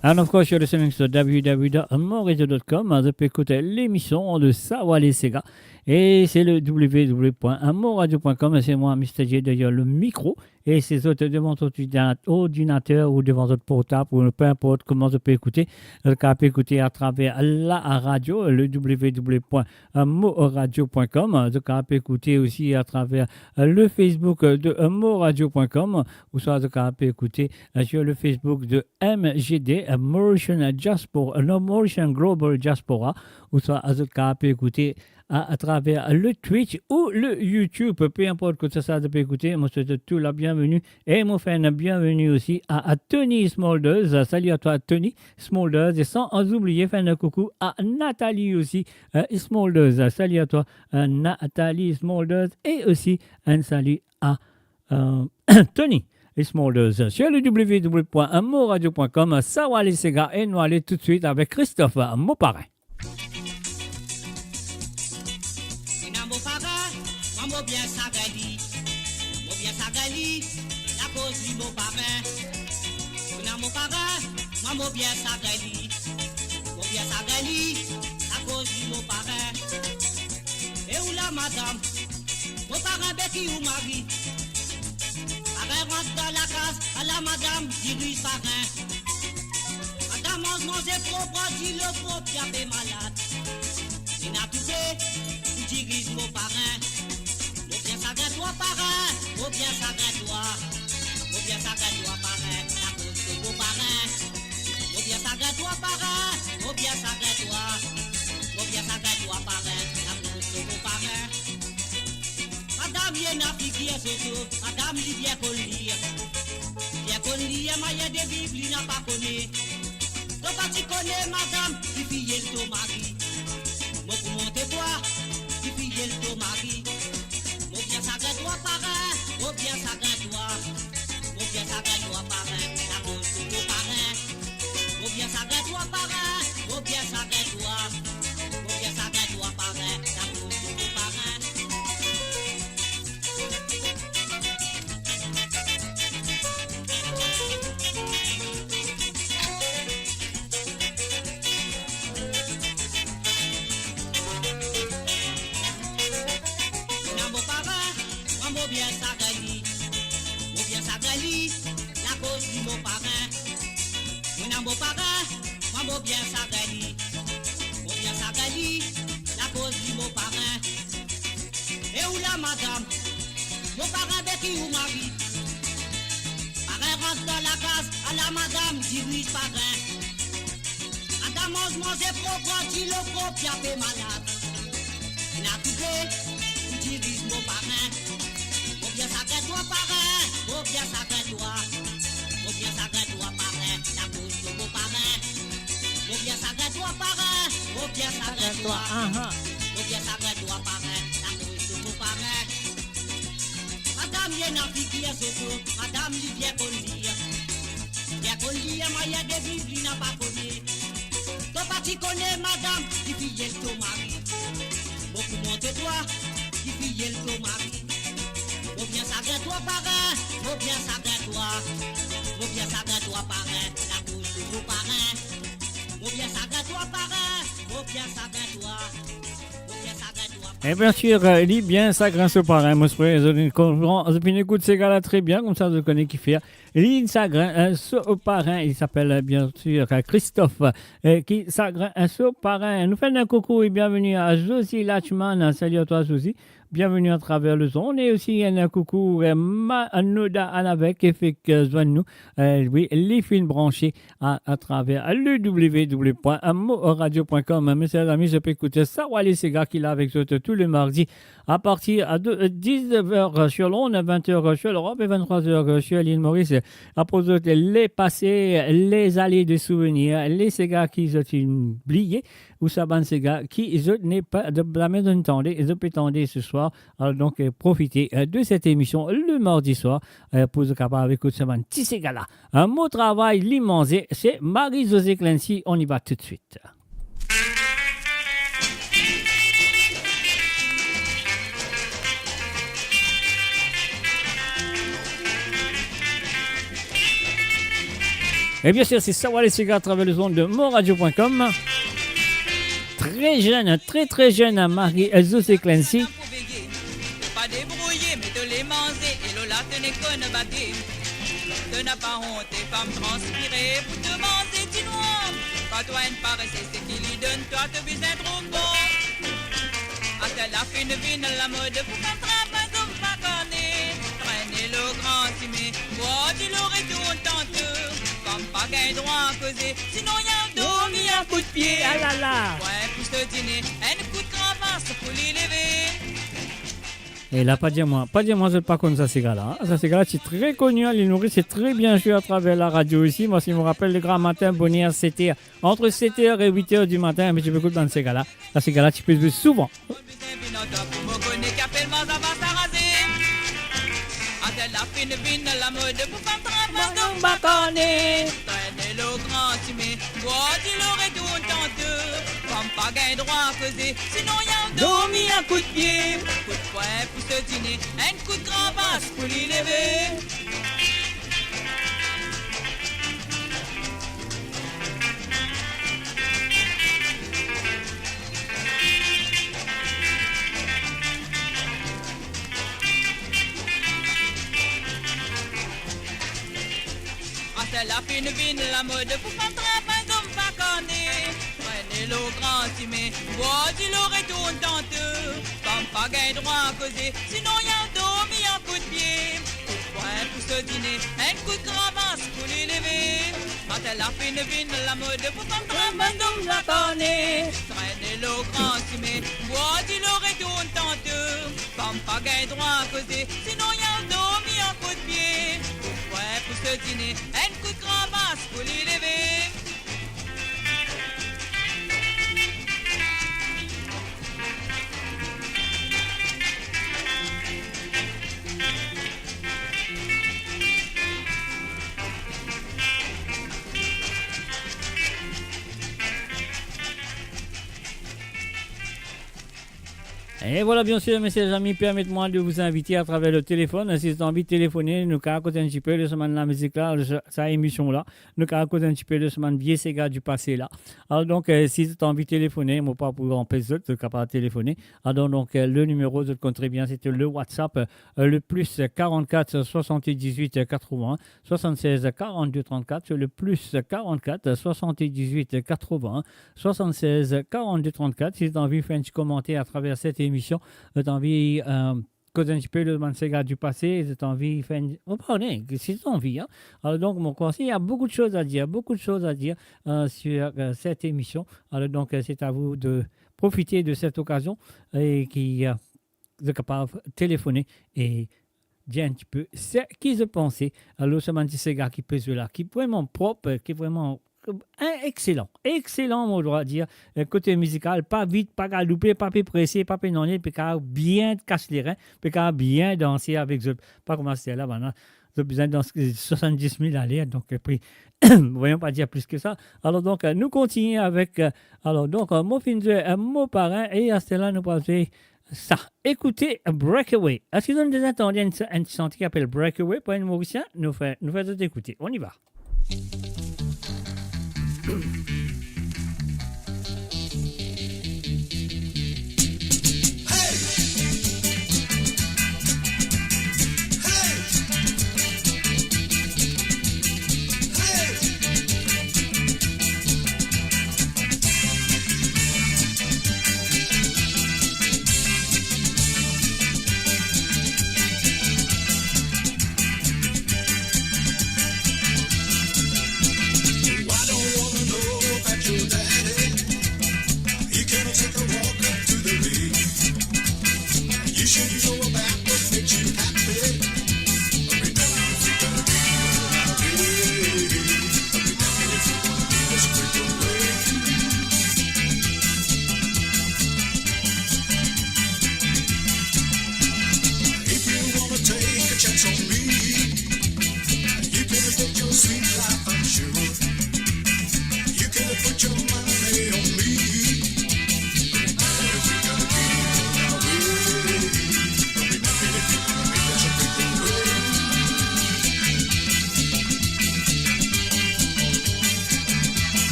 And of course, you're listening to www.amoradio.com. Vous pouvez écouter l'émission de Sawale Sega. Et c'est le www.amoradio.com. C'est moi, Mr. J, derrière le micro. Et c'est autres devant votre ordinateur ou devant votre portable ou peu importe comment vous pouvez écouter. Vous pouvez écouter à travers la radio, le www.moradio.com. Vous pouvez écouter aussi à travers le Facebook de moradio.com. Ou soit vous pouvez écouter sur le Facebook de MGD, Mauritian Global Diaspora. Ou soit vous pouvez écouter à travers le Twitch ou le YouTube, peu importe que ça peut écouter. Moi, je souhaite tout la bienvenue et moi, fais une bienvenue aussi à Tony Smolders. Salut à toi, Tony Smolders. Et sans oublier, faire un coucou à Nathalie aussi, Smolders. Salut à toi, Nathalie Smolders. Et aussi un salut à Tony Smolders. Sur le www.moradio.com, Sawale Sega. Et nous allons tout de suite avec Christophe Mauparin. Mo bien sagali, la cause du mon parrain. Mon parrain, moi mo bien sagali, la cause du mon parrain. Et où la madame, mon parrain Becky ou Marie. Parrain rentre dans la case, à la madame dirige parrain. Madame mange propre, dit le faux, puis elle est malade. Il n'a tout fait, ou dirige mon parrain. Toi parrain, oh bien sagre-toi parrain, la cause de vos parrains. Oh bien sagre-toi parrain, oh bien sagre-toi parrain, la cause de vos parrains. Madame Yena Fiki est soso, madame Livia Collier. Bien Collier, maille de Bible, il n'a pas connu. Donc pas tu connais madame, qui fille le mari. Moi pour monter toi, qui fille le mari. Bien sagre-toi parrain, oh bien sagre-toi parrain, la cause de vos parrains. Oh bien sagre-toi parrain, oh bien sagre-toi parrain, la cause de vos parrains. La cause du mon parrain. Mon beau parrain, moi mon bien sagali, la cause du mon parrain. Et où la madame, mon parrain Becky ou Marie. Parrain rentre dans la case, à la madame dirige parrain. Madame mange propre, dit le propre, y'a fait malade. Il n'a tout fait, dirige mon parrain. Mon bien sagre-toi parrain, mon bien sagre-toi parrain, la cause de vos parrains. Mon bien sagre-toi parrain, mon bien sagre-toi parrain, la cause de vos parrains. Madame Yena Fiki est soso, madame derrière des vivres, il n'a pas connu. Toi, pas tu connais madame, qui fille ton mari. Beaucoup monte-toi, qui fille ton mari. Faut bien s'agréer toi, parrain, faut bien s'agréer toi. Faut bien s'agréer toi, parrain, la couche de vos parrains. Faut bien s'agréer toi, parrain, faut bien s'agréer toi. Faut bien s'agréer toi. Et bien sûr, il dit bien ça grâce au parrain, mon frère. Vous écoutez ces gars-là très bien, comme ça vous connaissez qui fait. Il s'aggresse au parrain, il s'appelle bien sûr Christophe, qui s'aggresse au parrain. Nous faisons un coucou et bienvenue à Josie Lachman. Salut à toi, Josie. Bienvenue à travers le son. Et aussi un coucou à Manoda Anavek qui fait que nous, oui, les films branchés à travers le www.moradio.com. Mes chers amis, je peux écouter Sawale Sega qui est là avec vous tous les mardis à partir de 19h sur l'onde, 20h sur l'Europe et 23h sur l'île Maurice. À propos de les passés, les allées de souvenirs, les Sega qui ont oublié, ou Saban Sega qui n'est pas de la maison d'entendre, et de pétendre ce soir. Alors donc, profitez de cette émission le mardi soir pour être capable d'écouter ce petit Sega là. Un mot travail, l'immense, c'est Marie-Josée Clancy. On y va tout de suite. Et bien sûr, c'est Sawale Sega à travers le ondes de moradio.com. Très jeune, très jeune, Marie-Josée Clancy. Pas débrouiller, mais de les manger, et Lola tenait conne baguer. Tu n'as pas honte, et femme transpirée, pour te manger du noir. Quand toi une paressée, c'est qui lui donne, toi te baiser trop bon. À la fine vine, la mode, pour qu'un travail comme pas connu. Traîner le grand timé, moi tu l'aurais tout tente. Comme pas gain droit à causer, sinon y'a un dos, mis un coup de pied. Ah là là. Ouais, pousse le dîner, un coup de cravache pour l'y lever. Et là, pas dire moi, c'est pas comme ça, ces gars-là. Ça, ces gars-là, c'est très connu à l'île Maurice, c'est très bien joué à travers la radio ici. Moi, si je me rappelle, le grand matin, bonheur, c'était entre 7h et 8h du matin, mais tu peux écouter dans ces gars-là. Là, ces gars-là, tu peux jouer souvent. La fine vine, la mode pour pas travailler comme baconner. Traîner le grand timé, bois tu l'aurais tout tente. Comme pas gain droit à causer, sinon y'a un dos, mis un coup de pied. Coup de poing pour se dîner, un coup de cravache pour l'y lever. La fine vine, la mode pour pas travailler comme pas connu. Prenez le grand timé, bois tu l'aurais tout tente. Comme pas gain droit à causer, sinon y'a un dos, mis un coup de pied. Coup de poing pour se dîner, un coup de cravache pour l'y lever. Quand la fine vine, la mode pour pas travailler comme pas connu. Prenez le grand timé, bois tu l'aurais tout tente. Comme pas gain droit à causer, sinon y'a un dos, mis un coup de pied. Ouais, pour ce dîner, un coup de cravache pour l'y lever. Et voilà, bien sûr, mes chers amis, permettez-moi de vous inviter à travers le téléphone. Si vous avez envie de téléphoner, nous allons écouter un petit peu de semaine la musique là, sa émission là. Nous allons écouter un petit peu de semaine vieux Sega du passé là. Alors donc, si vous avez envie de téléphoner, moi pas pour empêcher vous êtes capable de téléphoner. Alors donc, le numéro, vous comptez bien, c'était le WhatsApp, le plus 44 78 80 76 42 34, le plus 44 78 80 76 42 34. Si vous avez envie de faire un petit commentaire à travers cette émission, vous avez envie cause un petit peu le Mansega du passé, vous avez envie de faire une... Oh, pardon, si vous avez envie. Hein? Alors donc, mon conseil, il y a beaucoup de choses à dire sur cette émission. Alors donc, c'est à vous de profiter de cette occasion et qui est capable de téléphoner et dire un petit peu ce qu'ils pensaient. Alors, ce Mansega qui peut là, qui est vraiment propre, qui est vraiment excellent, on doit dire. Côté musical, pas vite, pas galoupé, pas pressé, pas pénonné, puis bien casser les reins, puis bien danser avec eux. Pas comme c'était là, maintenant. Vous avez besoin dans 70 000 allées, donc prix, voyons pas dire plus que ça. Alors donc, nous continuons avec, alors donc, mon film de mon parrain, et à cela, nous passons ça. Écoutez, Breakaway. Est-ce que vous nous attendez un chantier qui s'appelle Breakaway pour un Mauricien? Nous faisons écouter. On y va.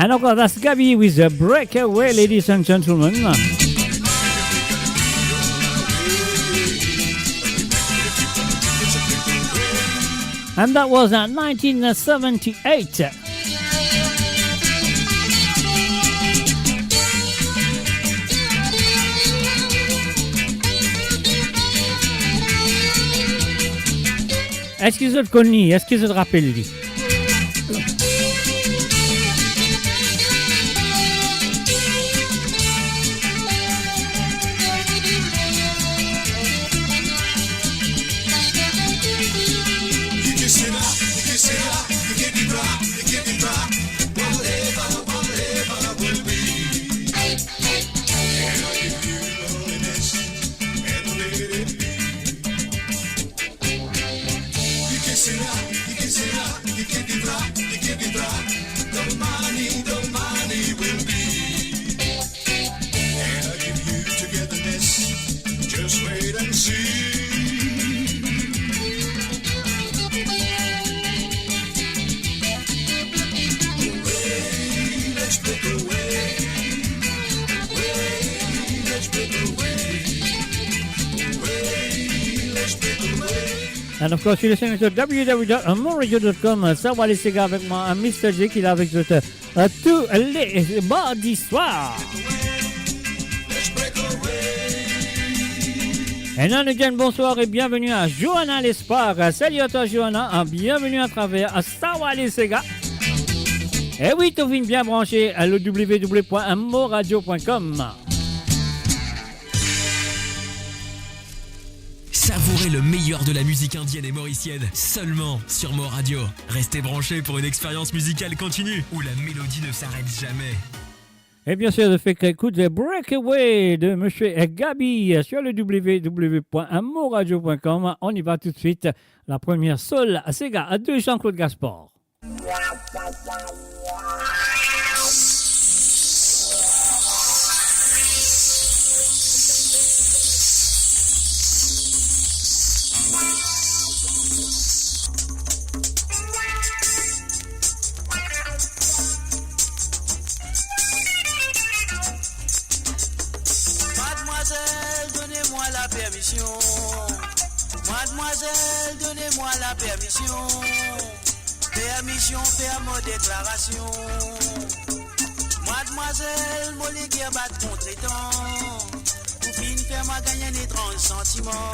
And of course, that's Gabby with a Breakaway, ladies and gentlemen. And that was 1978. Est-ce qu'ils ont connu? Est-ce qu'ils ont rappelé? And of course, you're listening to www.monradio.com. Ça va laisser avec moi, Mr. J qui est avec vous tous les mardis soirs. Et non, again, bonsoir et bienvenue à Johanna l'Espoir. Salut à toi, Johanna. Bienvenue à travers Sawa les Sega. Et oui, tu viens bien branché à le www.moradio.com. Savourez le meilleur de la musique indienne et mauricienne seulement sur Mo Radio. Restez branchés pour une expérience musicale continue où la mélodie ne s'arrête jamais. Et bien sûr, le fait qu'écoute Breakaway de Monsieur Gabi sur le www.moradio.com. On y va tout de suite. La première Soul Sega de Jean-Claude Gaspard. Mademoiselle, donnez-moi la permission Permission faire mon déclaration. Mademoiselle, mon léguer bat contre temps. Pour fin faire ma gagner d'étranges sentiments.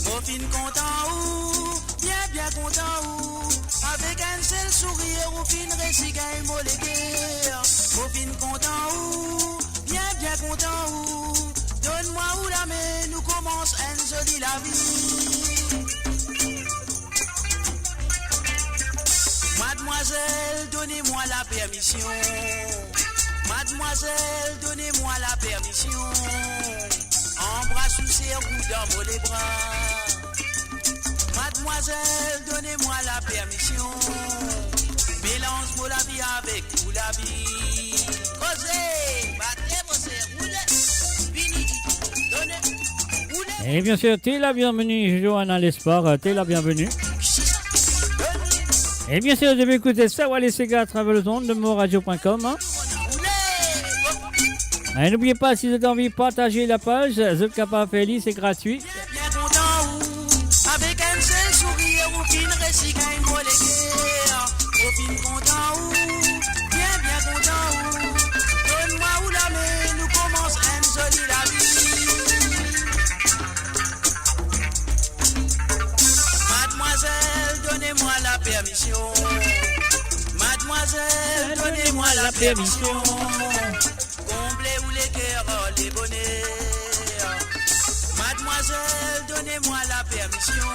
Mon fin content ou, bien content ou. Avec un seul sourire, mon fin récigaille mon léguer. Mon fin content ou, bien content ou. Donne-moi où la main, nous commence un joli la vie. Mademoiselle, donnez-moi la permission. Mademoiselle, donnez-moi la permission. Embrasse sous ses roues dans les bras. Mademoiselle, donnez-moi la permission. Mélange-moi la vie avec vous la vie. Causez, battez vos serres, roulez, fini, donnez, roulez. Et bien sûr, t'es la bienvenue, Johanna Lesport, t'es la bienvenue. Et bien sûr, je vais écouter Sawa les Sega à travers le monde de moradio.com. Hein. Et n'oubliez pas, si vous avez envie de partager la page, vous êtes capable de faire, c'est gratuit. Bien content avec un seul sourire, au fin récit gagne moi les guerres. Au fin content bien content donne-moi où la main, nous commence un joli la vie. Mademoiselle, donnez-moi la permission. Mademoiselle, donnez-moi la permission. Comblez où les cœurs, les bonheurs. Mademoiselle, donnez-moi la permission.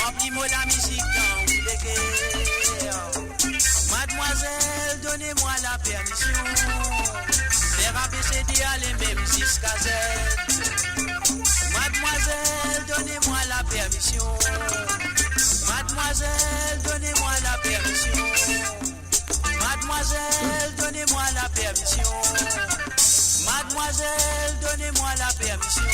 Remplis-moi la musique dans où les cœurs. Mademoiselle, donnez-moi la permission. Faire ABCD aller même jusqu'à Z. Mademoiselle, donnez-moi la permission. Mademoiselle, donnez-moi la permission. Mademoiselle, donnez-moi la permission. Mademoiselle, donnez-moi la permission.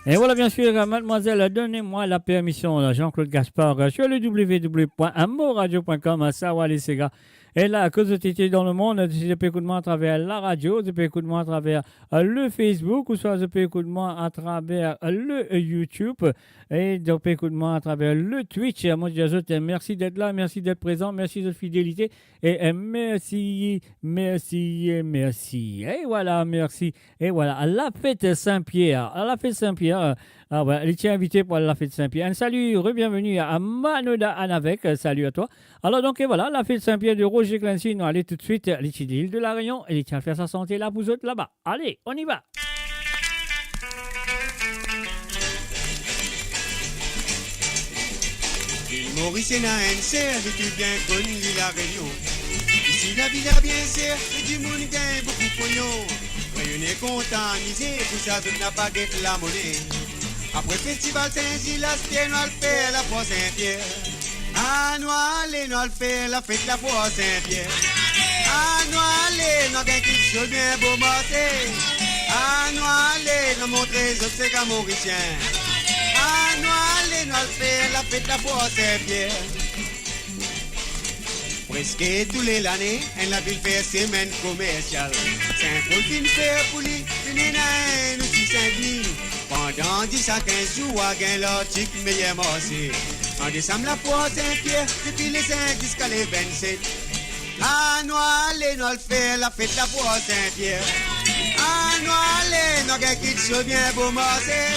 Et voilà, bien sûr, mademoiselle, donnez-moi la permission. Jean-Claude Gaspard sur le www.amoradio.com, Sawa les Sega. Et là, à cause de t'étais dans le monde, tu peux écouter moi à travers la radio, tu peux écouter moi à travers le Facebook, ou soit tu peux écouter moi à travers le YouTube, et tu peux écouter moi à travers le Twitch. Moi, je dis merci d'être là, merci d'être présent, merci de votre fidélité, et merci. Et voilà, merci. Et voilà, à la fête Saint-Pierre, ah ouais, elle est invitée pour la fête Saint-Pierre. Un salut, bienvenue à Manoda Anavec, salut à toi. Alors donc, et voilà, la fête Saint-Pierre de Roger Clancy, nous allons tout de suite à l'île de la Réunion, et il tient à faire sa santé là pour vous autres là-bas. Allez, on y va. L'île Mauricienne a un cerf, et tu bien connu la Réunion. Ici la ville a bien cerf, et du monde gagne beaucoup de pognon. Réunion est contaminée, tout ça tout n'a pas guette la monnaie. Après le festival Saint-Gilles, la Stienne, nous allons faire la foire Saint-Pierre. Ah, nous allons faire la fête la foire Saint-Pierre. Ah, nous allons faire quelque chose bien beau matin. Ah, nous allons montrer les obstacles mauriciens. Ah, nous allons faire la fête la foire Saint-Pierre. Presque tous les années, elle la ville fait semaine commerciale. Saint-Paul fin fait pour lui, une naine aussi Saint-Denis. Pendant 10 à 15 jours, à gain l'article meilleur marché. En décembre, la foire Saint-Pierre, depuis les 5 jusqu'à les 27. Ah, nous allons faire la fête la foire Saint-Pierre. Ah, nous allons faire quelque chose bien beau marché.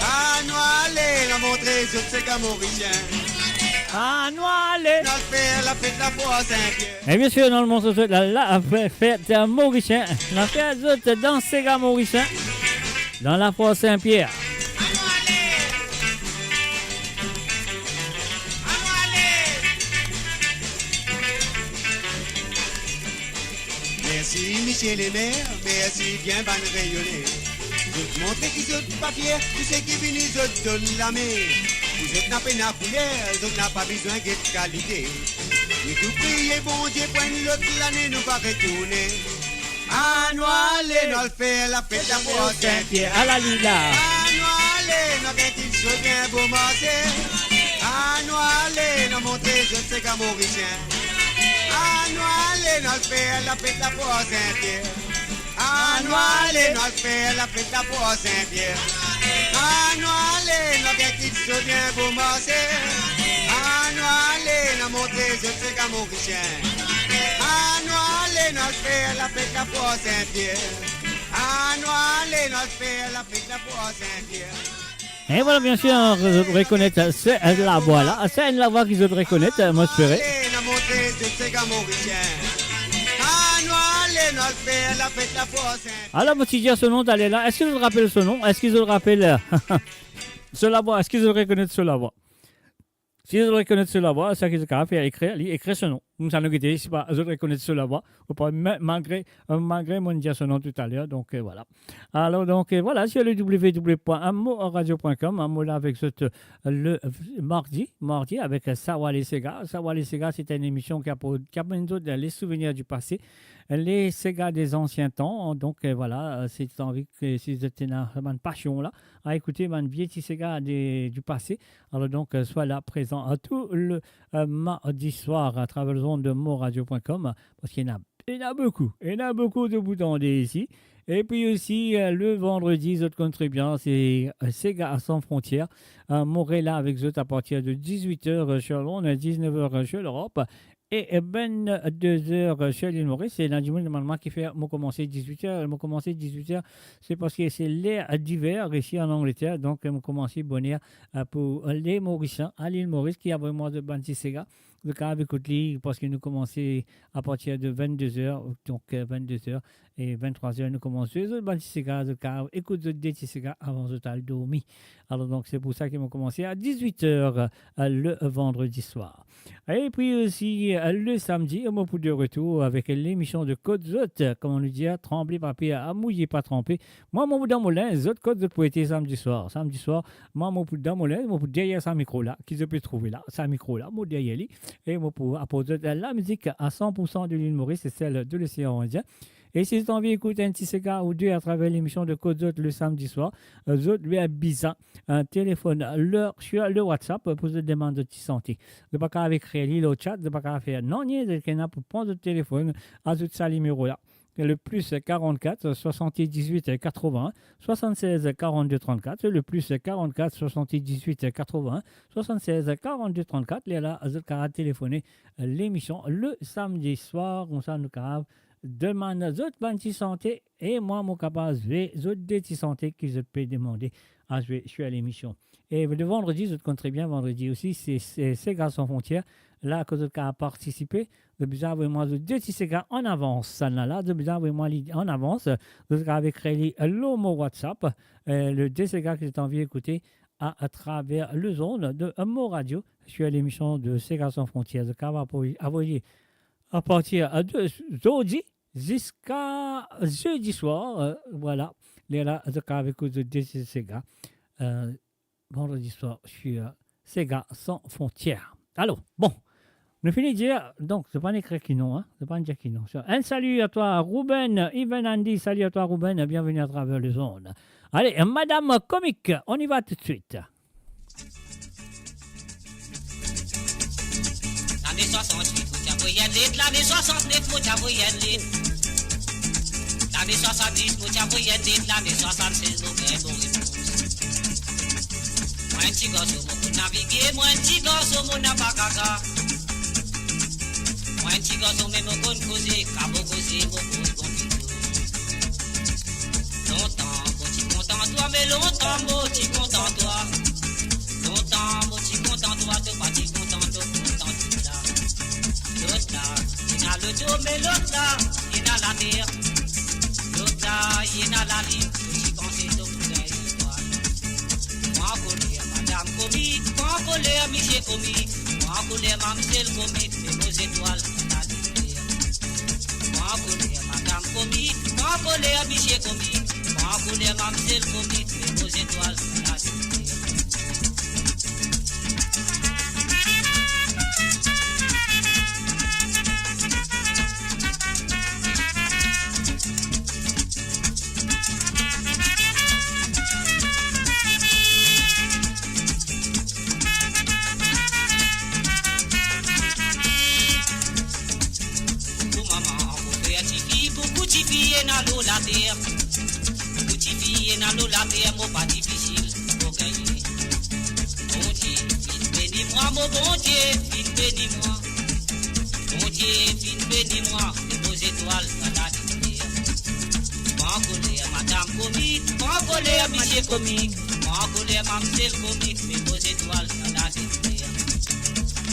Ah, nous allons montrer sur ce cas mauricien. Ah, nous allons faire la fête la foire Saint-Pierre. Et bien sûr, dans le monde, la fête mauricien, la fête dans ces gars mauriciens, dans la foire Saint-Pierre. Merci Michel et Mère, merci bien ban rayonné. Vous montrez qu'ils sont pas fiers, tous ceux qui viennent, ils ont donné la main. Vous êtes n'a pas la couleur, vous n'avez pas besoin de qualité. Mais tout priez, bon Dieu, prenne l'autre l'année, nous va retourner. Ah, nous allons faire la fête à foire Saint-Pierre. À la lila. Ah, nous allons, nous allons qu'il soit bien beau marché. Ah, Ah, nous allons nous montrer, je sais qu'à Mauricien. Ah, nous allons nous faire la fête la pour Saint-Pierre. Ah, nous allons nous faire la fête la pour Saint-Pierre. Ah, nous allons nous faire qui se bien pour marcher. Ah, nous allons nous montrer, je sais qu'à Mauricien. Ah, nous allons nous faire la fête la pour Saint-Pierre. Ah, nous allons nous faire la fête la pour Saint-Pierre. Et voilà, bien sûr, vous reconnaître, c'est la voix là. C'est la voix qu'ils doivent reconnaître, moi je ferai. Alors, petit dire ce nom d'aller là, est-ce qu'ils vous rappellent ce nom? Est-ce qu'ils vous rappellent ce la voix? Est-ce qu'ils vous reconnaissent ce la voix? Si vous reconnaissez ce la voix, c'est qu'ils ont fait écrire ce nom. Nous allons guetter, si pas, vous reconnaissez ce la voix, ou pas, malgré mon dire ce nom tout à l'heure, donc voilà. Alors, donc voilà, sur le www.amoradio.com, un mot là avec le mardi, avec Sawa les Sega. Sawa les Sega, c'est une émission qui a les souvenirs du passé, les Sega des anciens temps. Donc voilà, c'est envie que si vous êtes une passion là, à écouter un vieux Sega du passé. Alors donc, soit là présent à tout le mardi soir à travers le zone de moradio.com, parce qu'il y en a beaucoup de boutons ici. Et puis aussi, le vendredi, vous comptez bien, c'est Sega sans frontières. Morella avec eux à partir de 18h sur Londres, 19h sur l'Europe. Et 22h chez l'île Maurice, c'est lundi normalement qui fait commencer 18h. C'est parce que c'est l'ère d'hiver ici en Angleterre. Donc, on commence bonne heure pour les Mauriciens à l'île Maurice qui a vraiment de Banti Sega. Donc, avec Outli, parce que nous commençons à partir de 22h, donc 22h et 23h, nous commençons les autres Banti Sega, écoute des Sega avant de dormir. Alors, donc, c'est pour ça qu'ils vont commencer à 18h le vendredi soir. Et puis aussi, le samedi, on pour de retour avec l'émission de Côte Zot, comme on nous dit, trembler papier, à mouiller, pas tremper. Moi, mon bout dans mon lin, Zot Côte Zot pour être samedi soir. Samedi soir, moi, mon bout dans mon lin, mon bout derrière sa micro là, qu'ils peut trouver là, sa micro là, mon derrière lui. Et moi, pour apposer la musique à 100% de l'île Maurice, c'est celle de l'océan Indien. Et si vous avez envie d'écouter un petit Sega ou deux à travers l'émission de Côte Zot le samedi soir, Zot lui a bizarre un téléphone sur le WhatsApp pour vous demander de petite santé. De pas qu'à écrire le chat, de pas qu'à faire non, il y a pour prendre le téléphone à Zot sa numéro là. Le plus 44 78 80 76 42 34, le plus 44 78 80 76 42 34. Il y a là Zot qui a téléphoné l'émission le samedi soir, on s'en occupe. Demande autres bandes santé et moi mon capable autres des santé qui je peux demander à jouer je suis à l'émission. Et le vendredi je compte très bien vendredi aussi c'est Sega sans frontières là que je a participé de besoin vraiment de deux Sega en avance ça là de besoin vraiment en avance vous avez créé l'homo WhatsApp le deux Sega que j'ai envie d'écouter à travers le zone de Mo Radio. Je suis à l'émission de Sega sans frontières de va envoyer à partir de jeudi jusqu'à jeudi soir, voilà, les là, avec de Sega. Vendredi soir, je suis Sega sans frontières. Alors, bon, on finit de dire, donc, c'est pas un écrit qui non, hein, c'est pas un dire qui non. Un salut à toi, Ruben, Ivan Andy, salut à toi, Ruben, bienvenue à travers les ondes. Allez, Madame Comique, on y va tout de suite. L'année 68, vous t'avouez l'île. L'année 69, vous t'avouez l'île. L'année 70, vous t'avouez l'île. L'année 76, vous avez vos réponses. Moi, un petit gosse, vous naviguez. Moi, un petit gosse, vous n'avez pas caca. Moi, un petit gosse, vous même vous causer. Car vous causez, vous causez, bon petit longtemps, vous t'y content, toi, mais longtemps, vous t'y content, toi. Longtemps, vous t'y content, toi, te pas t'y content, toi. L'autre là, il y a le dos, mais l'autre là, il y a la terre. L'autre là, il y a la ligne. Je pensais que vous avez l'histoire. Moi, collé, madame commis. Moi, collé, monsieur commis. Moi, collé, mademoiselle commis. Mais vos étoiles, la lumière. Moi, collé, madame commis. Moi, collé, monsieur commis. Moi, collé, mademoiselle commis. Mais vos étoiles, la lumière. fille na l'eau la terre. Petit fille na l'eau la terre, mon pas difficile pour gagner. Bon Dieu, fin bénis-moi, mon bon Dieu, fin bénis-moi. Bon Dieu, fin bénis-moi, les beaux étoiles dans la lumière. Pas en colère, madame comique, pas en colère, monsieur comique. Pas en colère, mademoiselle comique, les beaux étoiles dans la lumière.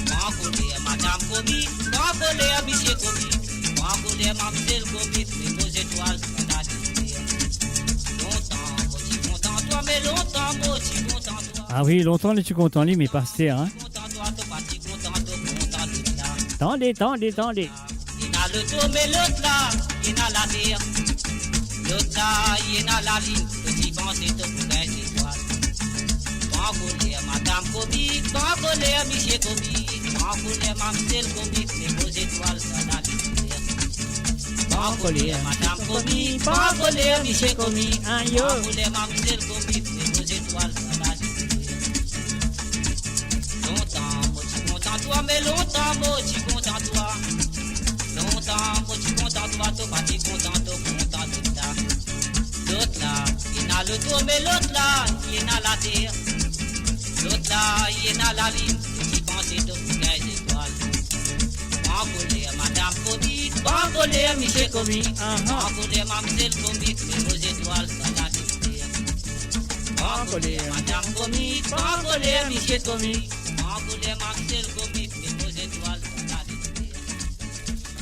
Pas en colère, madame comique, pas en colère, monsieur comique. Pas en colère, mademoiselle comique, les beaux étoiles dans la lumière. Longtemps, moi je suis content toi, mais longtemps, moi je suis content toi. Ah oui, longtemps, es-tu content, lui, mais pasteur, hein? Content toi, toi, pas si content toi, content tout là. Tendez. Il a le dos, mais l'autre là, il a la terre. L'autre là, il a la ligne. Petit vent, c'est tout pour les étoiles. Pas en colère, madame comique. Pas en colère, monsieur comique. Pas en colère, mademoiselle comique. Les beaux étoiles dans la lumière. Pas en colère, madame comique. Pas en colère, monsieur comique. Pas en colère, mademoiselle comique. Les beaux étoiles dans la lumière. Longtemps, moi je suis content toi, mais longtemps, moi je suis content toi. Longtemps, moi je suis content toi, toi pas t'es content, toi content tout là. L'autre là, il a le dos, mais l'autre là, il a la terre. L'autre là, il a la ligne, petit pensée de pour les étoiles. Pas en colère, madame comique, pas en colère, monsieur comique. Pas en colère, mademoiselle comique, les beaux étoiles dans la lumière. Pas en colère, madame comique, pas en colère, monsieur comique. Pas en colère, mademoiselle comique, les beaux étoiles dans la lumière.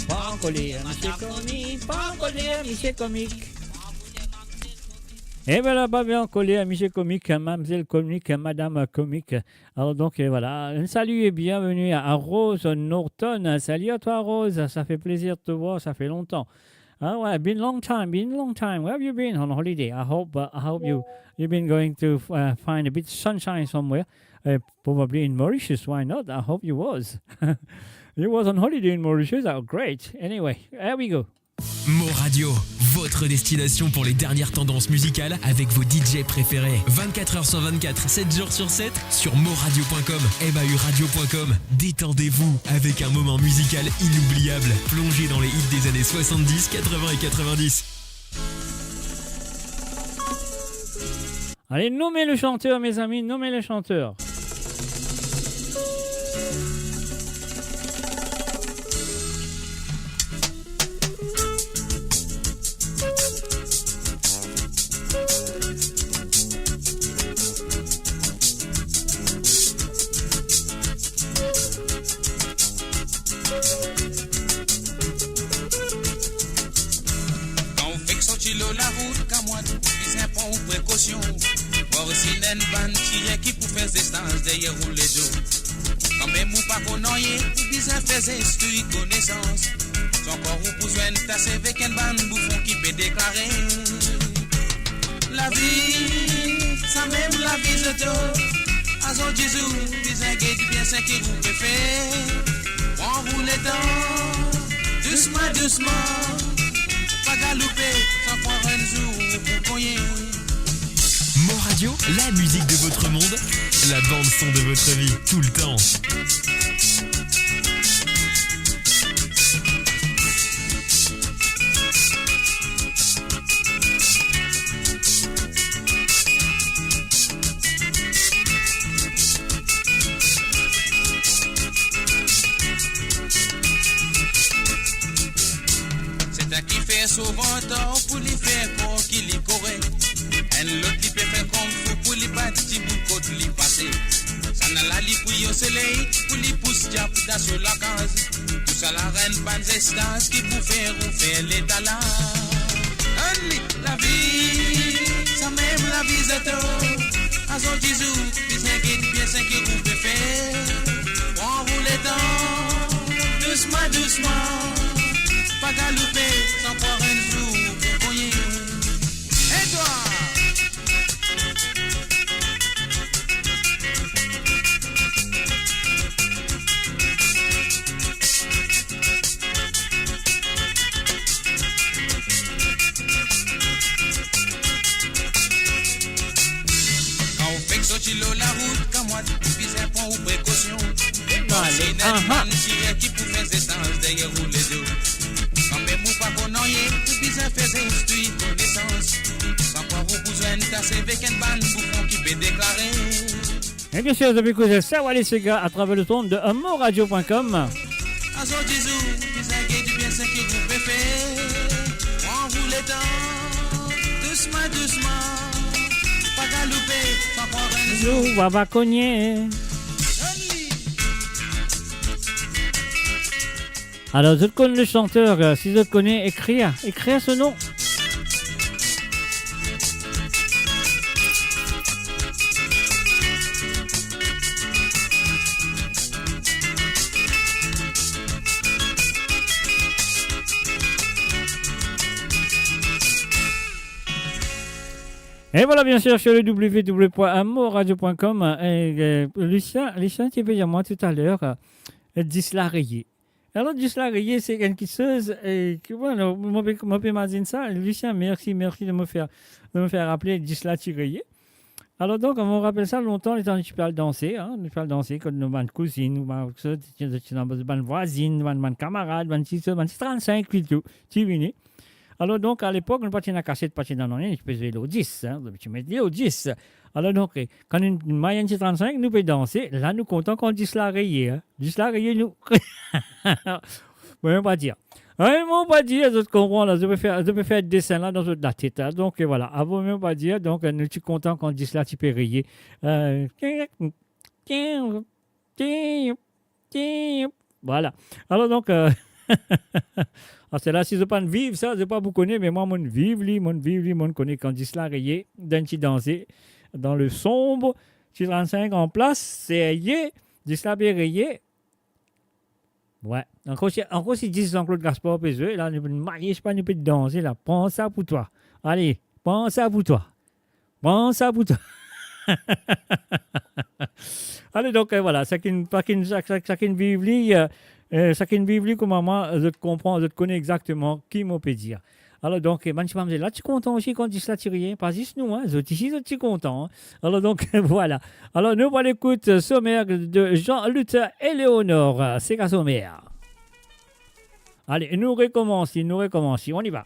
Pas en colère, monsieur comique. Pas en colère, monsieur comique. Et voilà, pas bien en colère, monsieur comique, mademoiselle comique, madame comique. Alors donc, voilà, un salut et bienvenue à Rose Norton. Salut à toi, Rose, ça fait plaisir de te voir, ça fait longtemps. Oh, well, been long time. Where have you been on holiday? I hope you've been going to find a bit of sunshine somewhere. Probably in Mauritius, why not? I hope you was. You was on holiday in Mauritius, oh great. Anyway, here we go. Mo Radio, votre destination pour les dernières tendances musicales avec vos DJ préférés. 24h sur 24, 7 jours sur 7 sur moradio.com, mahuradio.com. Détendez-vous avec un moment musical inoubliable. Plongez dans les hits des années 70, 80 et 90. Allez, nommez le chanteur, mes amis, nommez le chanteur. La route, qu'à moi, plus important ou précaution. Voir aussi une bande tirée qui peut faire distance derrière ou les dos. Quand même, ou pas qu'on aille, ou bien faire instruire connaissance. Son corps ou besoin de tasser avec une bande bouffon qui peut déclarer. La vie, ça même la vie de tout. À son Jésus, bien guéri, bien c'est qui vous peut faire. On roule les dents, doucement. Pas galouper, sans croire un jour pour cogner. Mo Radio, la musique de votre monde, la bande son de votre vie, tout le temps. Souvent tort pour lui faire corps qui lui correct. Un l'autre lui peut faire comme fou pour lui battre petit bout de côte lui passer. Ça n'a la li pour y au soleil, pour lui pousse diable sur la case. Tout ça la reine bonnes instances qui pour faire ou faire l'état là. La vie, ça même la vie c'est tout. À son Jésus, bien s'inquiète vous peut faire. On roule les dents, doucement. Pas galouper, sans croire un jour pour cogner. Et toi? Quand on fait que sortir la route, quand moi, puis un point ou précaution. C'est une qui peut faire des sens derrière ou les deux. Quand même ou pas qu'on en y est, tout besoin faire instruire connaissance. Sans quoi vous besoin de tasser avec un ban bouffon qui peut déclarer. Et bien sûr, depuis que j'ai Sawa les Sega à travers le ton de amoradio.com. Azo Dizou, disagé du bien ce que vous préférez. En vous l'étend, doucement, doucement. Pas galouper, sans prendre un jour. Zou Baba Cogné. Alors, je connais le chanteur, si je connais, écrire ce nom. Et voilà, bien sûr, sur le www.amoradio.com, Lucien, tu peux dire moi tout à l'heure, Disla Rayé. Alors, Disla Rayé, c'est une quisseuse, et que voilà, moi, j'imagine ça. Lucien, merci de me faire rappeler Disla Rayé. Alors, donc, on me rappelle ça longtemps, les temps, tu peux le danser, comme nos bandes cousines, nos bandes voisines, nos bandes camarades, nos bandes 35, plutôt, tu venais. Alors donc, à l'époque, on partait dans la cassette, partait dans l'année, tu faisais le 10, tu mettais au 10. Alors donc, quand une moyenne de 35, nous pouvons danser, là, nous comptons qu'on dit cela rayé. Dit cela rayé, nous. Bon, on va dire. On va dire, je comprends, là, je peux faire un dessin là dans la tête. Hein. Donc voilà, avant même pas dire, donc nous sommes contents qu'on dit cela, tu peux rayer. Voilà. Alors donc, c'est là, si je ne pas vivre ça, je ne pas vous connaître, mais moi, mon vivre, mon connaît quand dit cela rayé, d'un petit danser dans le sombre, 35 en place, c'est rayé, dit cela bien rayé. Ouais. Encore si dit Jean-Claude Gaspard Pézeux, là, nous ne marions pas, nous pouvons danser, là. Prends ça pour toi. Allez, prends ça pour toi. Prends ça pour toi. Allez, donc, voilà, chacune vive, chacune vive, comme moi, je te comprends, je te connais exactement qui m'a peut dire. Alors donc, là, tu es content aussi quand tu dis ça, tu rien, pas juste nous, hein, je suis content. Hein. Alors donc, voilà. Alors, nous, on l'écoute sommaire de Jean-Luther et Léonore, c'est qu'à sommaire. Allez, nous recommençons, on y va.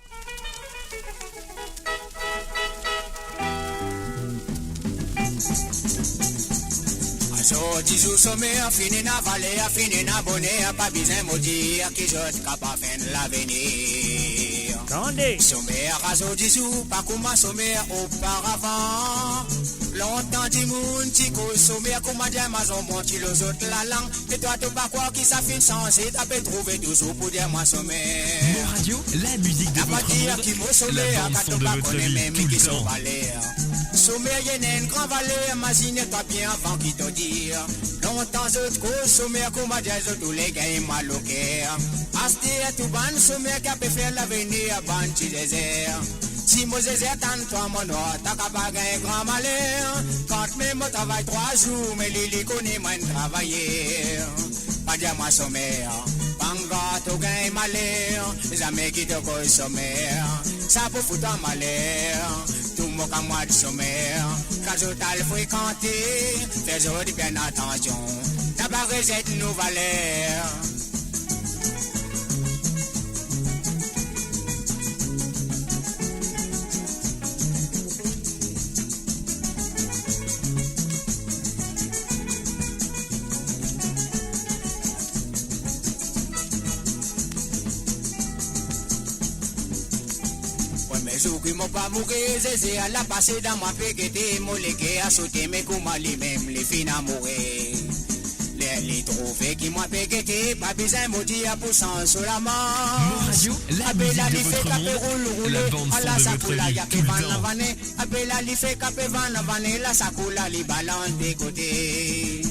So, disou sommaire, fini na vallée, fini na bonnet, pas besoin maudire, qui j'ose capable de l'avenir. Attendez. Sommaire, azo disou, pas comme sommaire auparavant. Longtemps du monde, tico, sommaire, comment dire, mazon, bon, tu les autres la langue. Et toi, tu pas croire qui ça fait sensé, t'as pu trouver toujours pour dire moi sommaire. Mon radio, la musique de votre monde, la bande son de votre vie, tout le temps. Sommaire, il y a une grande vallée, imagine-toi bien avant qu'il te dise. Longtemps, je te sommaire, comment dire, tous les gars, ils m'alloquent. Asté, tout ban, sommaire, qui a pu faire l'avenir, ban, tu désert. Si moi j'ai tant mon nom, t'as qu'à pas gagner grand malheur. Quand même moi travaille 3 jours, mais Lili connaît moins travailler. Pas dire moi sommaire, panga to gagne malheur. Jamais qui te cause sommaire, ça peut foutre un malheur. Tout le monde comme moi de sommaire, quand je t'ai fréquenté, fais-moi bien attention. T'as pas recette nos valeurs. Qui m'ont pas mouru, zézé à la passer dans ma péquette, mon légué à sauter, mais comment lui-même les fins à mourir. Les trophées qui m'ont péquette, pas besoin de dire pour s'en sur la main. Mon radio, la musique de votre monde, la bande son de votre vie, tout le temps. Appelle la life capé van la sacoula li balance des côtés.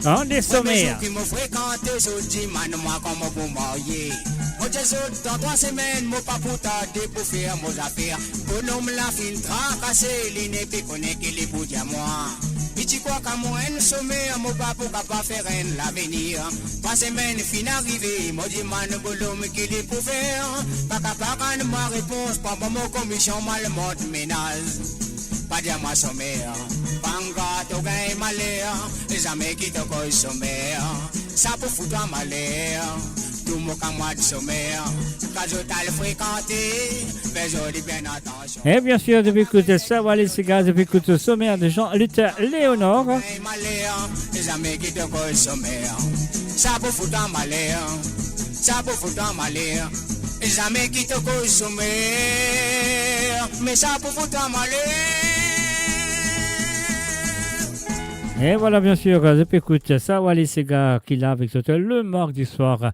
On des sommaires. Qui m'ont fréquenté, je dis, man, moi, comme vous mariez. Moi, je dans 3 semaines, moi, pas pour tarder pour faire mes affaires. Bonhomme la filtre, cassé, l'inépé, connaît qu'il est pour dire moi. Et tu crois qu'à moi, un sommaire, moi, pas pour pas faire l'avenir. 3 semaines, fin arrivée, moi, dis, man, bonhomme qu'il est pour faire. Pas capable de ma réponse, pas mon commission, mal mode ménage. Pas dire moi sommaire, panga to gagne malheur, jamais qui te cause sommaire, ça pour foutre un malheur. tout mon qu'à moi de sommaire. Quand je t'ai fréquenté, mais je dis bien attention. Et bien sûr, depuis écoute Savoir les Ségas, depuis écoute sommaire de Jean-Luther Léonore. Les amis qui te collent sommaire. Ça pour foutre en malheur. Ça pour foutre en malheur. Les amis qui te collent sommaire. Mais ça pour foutre en malheur. Et voilà, bien sûr, depuis écoute Savoir les Ségas qui l'a avec le mardi soir.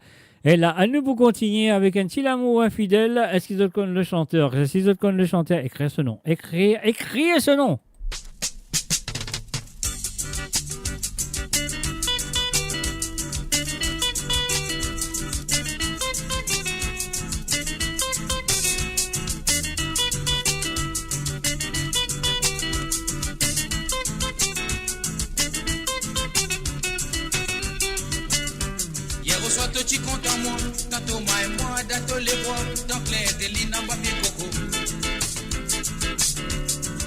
Et là, à nous pour continuer avec un petit amour infidèle. Est-ce qu'ils connaissent le chanteur? Est-ce qu'ils connaissent le chanteur? Écrivez ce nom. Écrivez ce nom. Tu comptes en moi, tantôt moi et moi, tantôt les voix, dans clair des lignes en papier coco.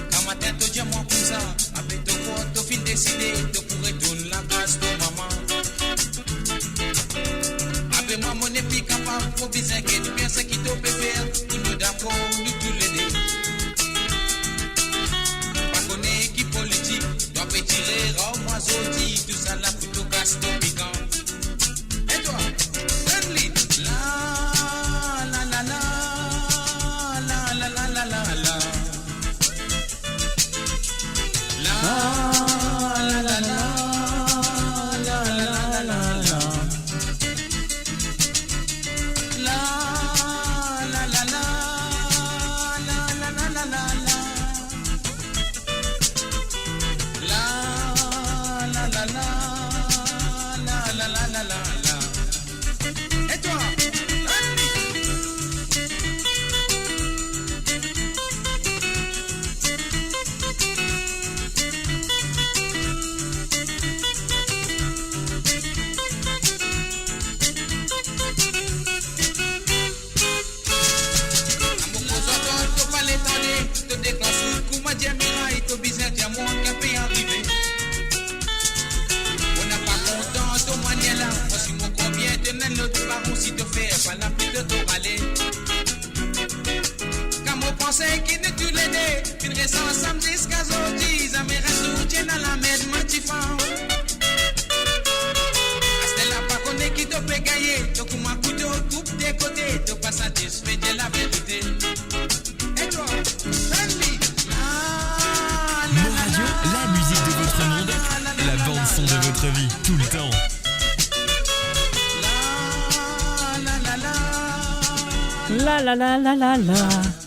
Quand ma tête au diamant comme ça, avec ton corps, tu fin décidé, tu pourrais tourner la case de maman. Avec moi, mon épi capable, faut bien que tu penses qui te peut faire, pour nous d'accord, nous tous les deux. Pas qu'on est équipe politique, doit peut tirer, rare, moi, zodi, tout ça là, pour tout casse, tout piquant. Et toi?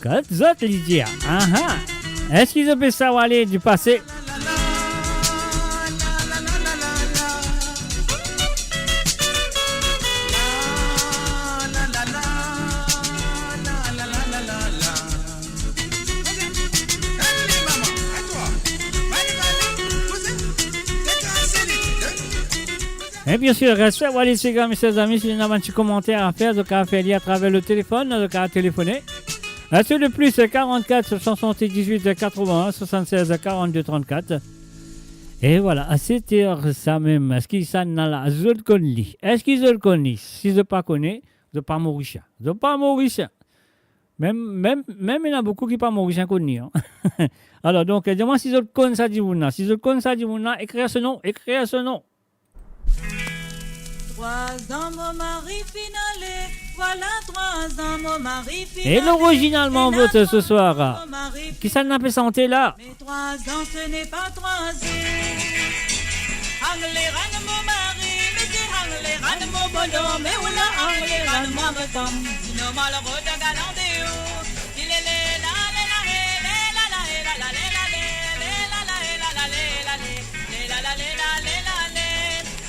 Comme ça, Lydia. Est-ce qu'ils peuvent savoir aller du passé? Et bien sûr, restez à les Ségas, mes chers amis, si vous avez un petit commentaire à faire, donc à faire à travers le téléphone, donc à téléphoner. C'est le plus 44 78 81 76 42 34. Et voilà, à cette heure, ça même, est-ce qu'ils sont là, je le connais. Est-ce qu'ils le connaissent? Si je ne pas connais, je ne pas mourir. Je ne pas mourir. Même il y en a beaucoup qui ne pas mourir connus. Alors, donc, dis-moi si je le connais ça du monde. Si je le connais ça du monde, écrivez ce nom, écrivez ce nom. 3 ans, mon mari finalé, voilà 3 ans, mon mari finalé. Et l'originalement vote ce soir. Qui ça n'a pas santé là? Mais 3 ans, ce n'est pas 3 ans. Anglais, ran mon mari, mais c'est anglais, ran mon bonhomme, mais voilà, anglais, ran mon femme. Sinon, malheureux de galandéo. Il est là,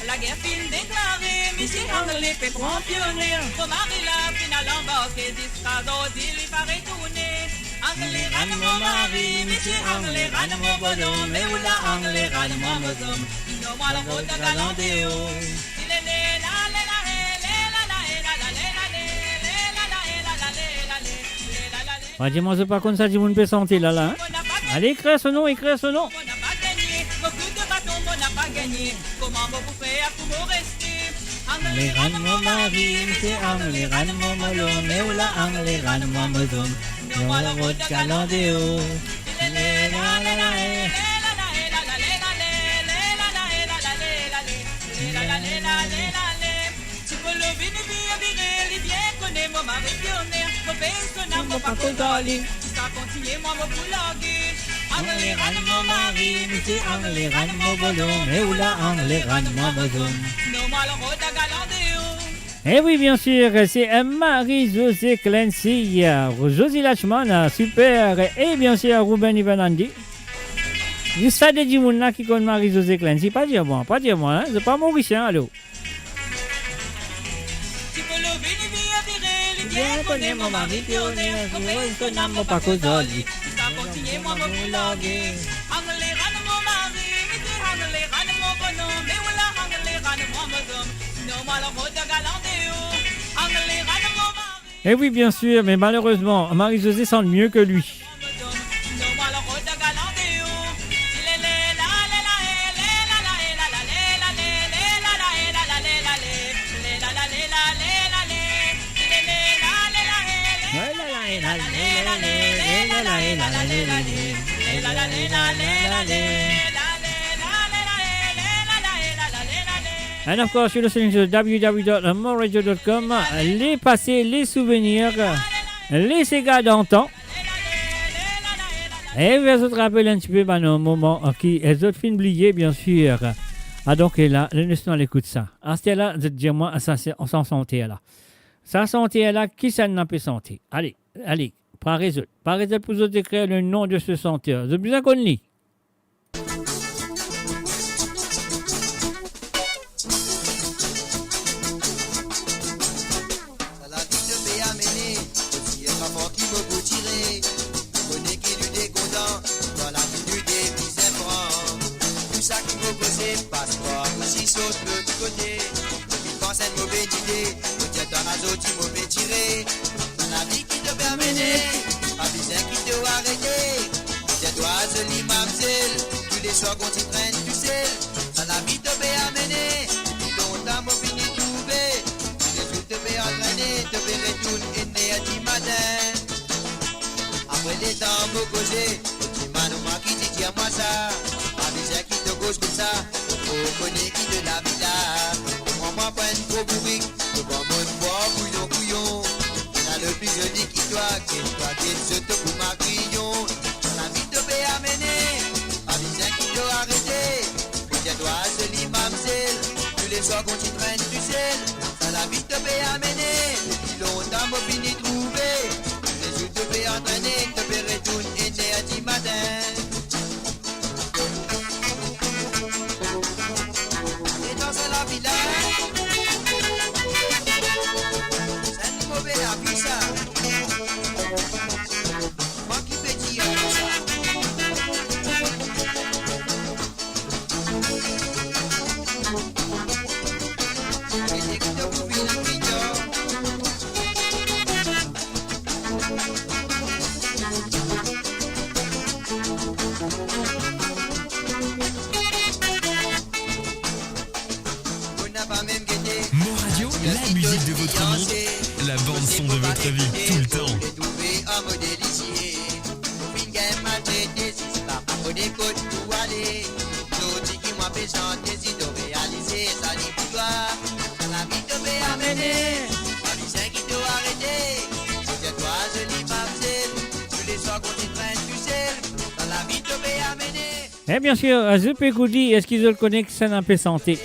la guerre fin déclarée, monsieur anglais fait grand pionnier. Son mari l'a final embarqué, discado, il y paraît tourner. Anglais, ran mon mari, monsieur anglais, ran mon bonhomme, mais où la anglais, ran mon bonhomme. Sinon, moi, la route de galandéo. Il est là, dis-moi, c'est pas comme ça, du monde peut santé là. Hein? Allez, écrivez ce nom, écrivez ce nom. Beaucoup de bâtons, on n'a pas gagné. Comment vous faire pour vous rester? Angliran mo mari, si Angliran mo malong, eula Angliran mo mazum, yola rod kalandeo. Angliran mo mari, si Angliran mo bolong, eula Angliran mo mazum. Eh oui, bien sûr, c'est Marie-Josée Clancy, Josie Lachman, super, et bien sûr Ruben Ivanandi. Juste ça de Dimouna qui connaît Marie-Josée Clancy, pas dire moi, hein, c'est pas mauricien, allô. Bien connais mon mari pionnier, je ne m'en pas causoli. Eh oui, bien sûr, mais malheureusement, Marie-Josée sent mieux que lui. And of course, you're listening to www.moradio.com. Les passés, les souvenirs, les Sega d'antan. Et vous autres rappelez un petit peu nos moments qui les autres films oubliés, bien sûr. Ah donc, et là, laissez-nous l'écoute ça. À ce là, dis-moi, ça, on s'en sentait là. Ça sentait là, qui ça n'a pas senti? Allez, par réseau pour vous autres écrire le nom de ce senteur. Vous bien connu. Sois qu'on t'y prenne, tu sais, ça la vie te fait amener. Longtemps, mon fini trouvé. Les jours te fait entraîner, te fait retourner et à 10 matin. Après les temps, me causer, tu m'as nommé qui dit à moi ça. Pas besoin qui te cause comme ça, faut connaître qui de la vie là. Moi, pas une trop bourrique, le bon monde bois, couillon. On a le plus joli qui toi, qui se te pour ma grillon. La vie te fait amener. Arrêter, tiens toi joli mamselle, tous les soirs qu'on t'y traîne tu sais, ça la vie te fait amener, depuis longtemps m'ont fini trouver, tous les jours te fait entraîner, te fait retourner et à 10 matin. Et dans la villa, c'est un mauvais habit ça, moi qui fais dire ça. La musique de votre monde, la bande son de votre vie, tout le temps. Et bien sûr, Zup Goudi, est-ce qu'ils le connaissent, ça n'a pas santé.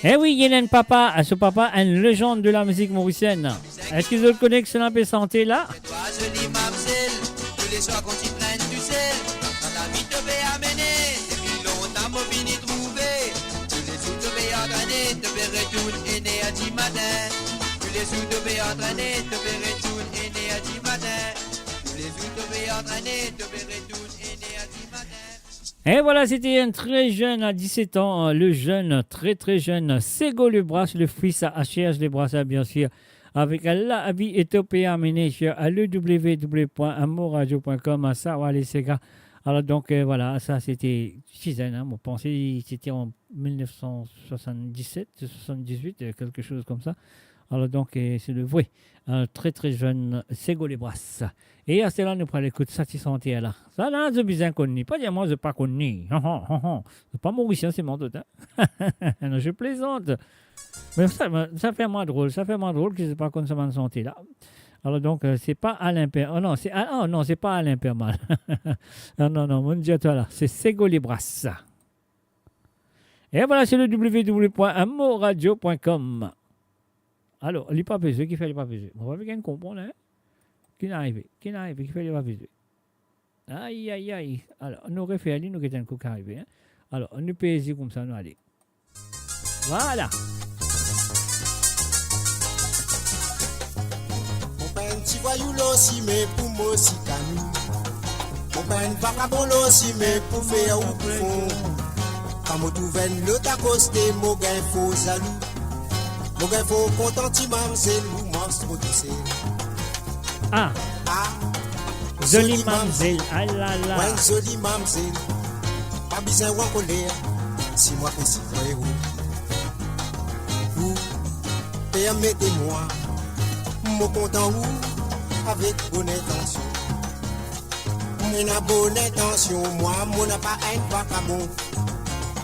Eh oui, il y a un papa, ce papa, une légende de la musique mauricienne. Est-ce qu'ils le connaissent, ça n'a pas santé là? Et voilà, c'était un très jeune, à 17 ans, le jeune, très très jeune, Sego Le Bras, le fils à HRH Le Bras, bien sûr, avec la vie éthiopée amenée sur www.amoradio.com, ça va les Sega. Alors donc voilà, ça c'était Chisel, hein, mon pensée, c'était en 1977, 78, quelque chose comme ça. Alors donc c'est le vrai, un très très jeune Sego les Brasses. Et à cela nous prenons l'écoute satisfait là. Ça là, je bien connu, pas dire moi je pas connu. C'est pas mauricien, c'est mon doute. Non, je plaisante. Mais ça fait moins drôle, que je ne sais pas comme ça ma santé là. Alors donc, c'est pas Alain Per... Oh non, c'est pas Alain Permal. non, mon Dieu, toi là, c'est Sego Libras. Et voilà, c'est le www.amoradio.com. Alors, les papéseux, qui fait les papéseux? On va bien comprendre, hein? Qui n'arrive, qui fait les papéseux? Aïe. Alors, nous référons, nous qui sommes arrivés, hein? Alors, nous pèsons comme ça, nous allons. Voilà. Un petit voyou aussi, mais pour moi aussi, Camille. Mon père vagabond aussi, mais pour faire ou pour fond. Quand mon tout vient le t'accoster, mon gain faux jaloux. Mon gain faux content, tu m'amzelle ou monstre tout seul. Ah, jolie mamzelle, ah là là. Ouais, jolie mamzelle. Pas besoin de colère, si moi que si vrai ou. Ou, permettez-moi, mon content ou, avec bonne intention. Mon a bonne intention, moi, mon n'a pas un vagabond.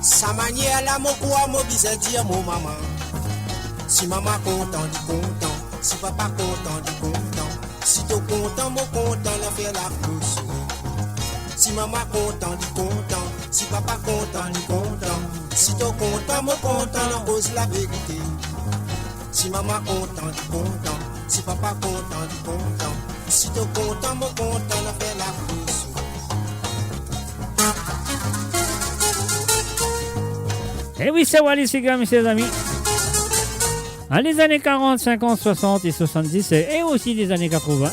Sa manière là, mon quoi, mon besoin dire mon maman. Si maman content, dit content. Si papa content, dit content. Si t'es content, mon content, la fait la cloche. Si maman content, dit content. Si papa content, dit content. Si t'es content, mon content, la cause la vérité. Si maman content, dit content. Si papa content, dit content. Si t'es content, mon content, la fait la cloche. Eh oui, c'est Wally Sega, mes chers amis. Dans les années 40, 50, 60 et 70, et aussi des années 80.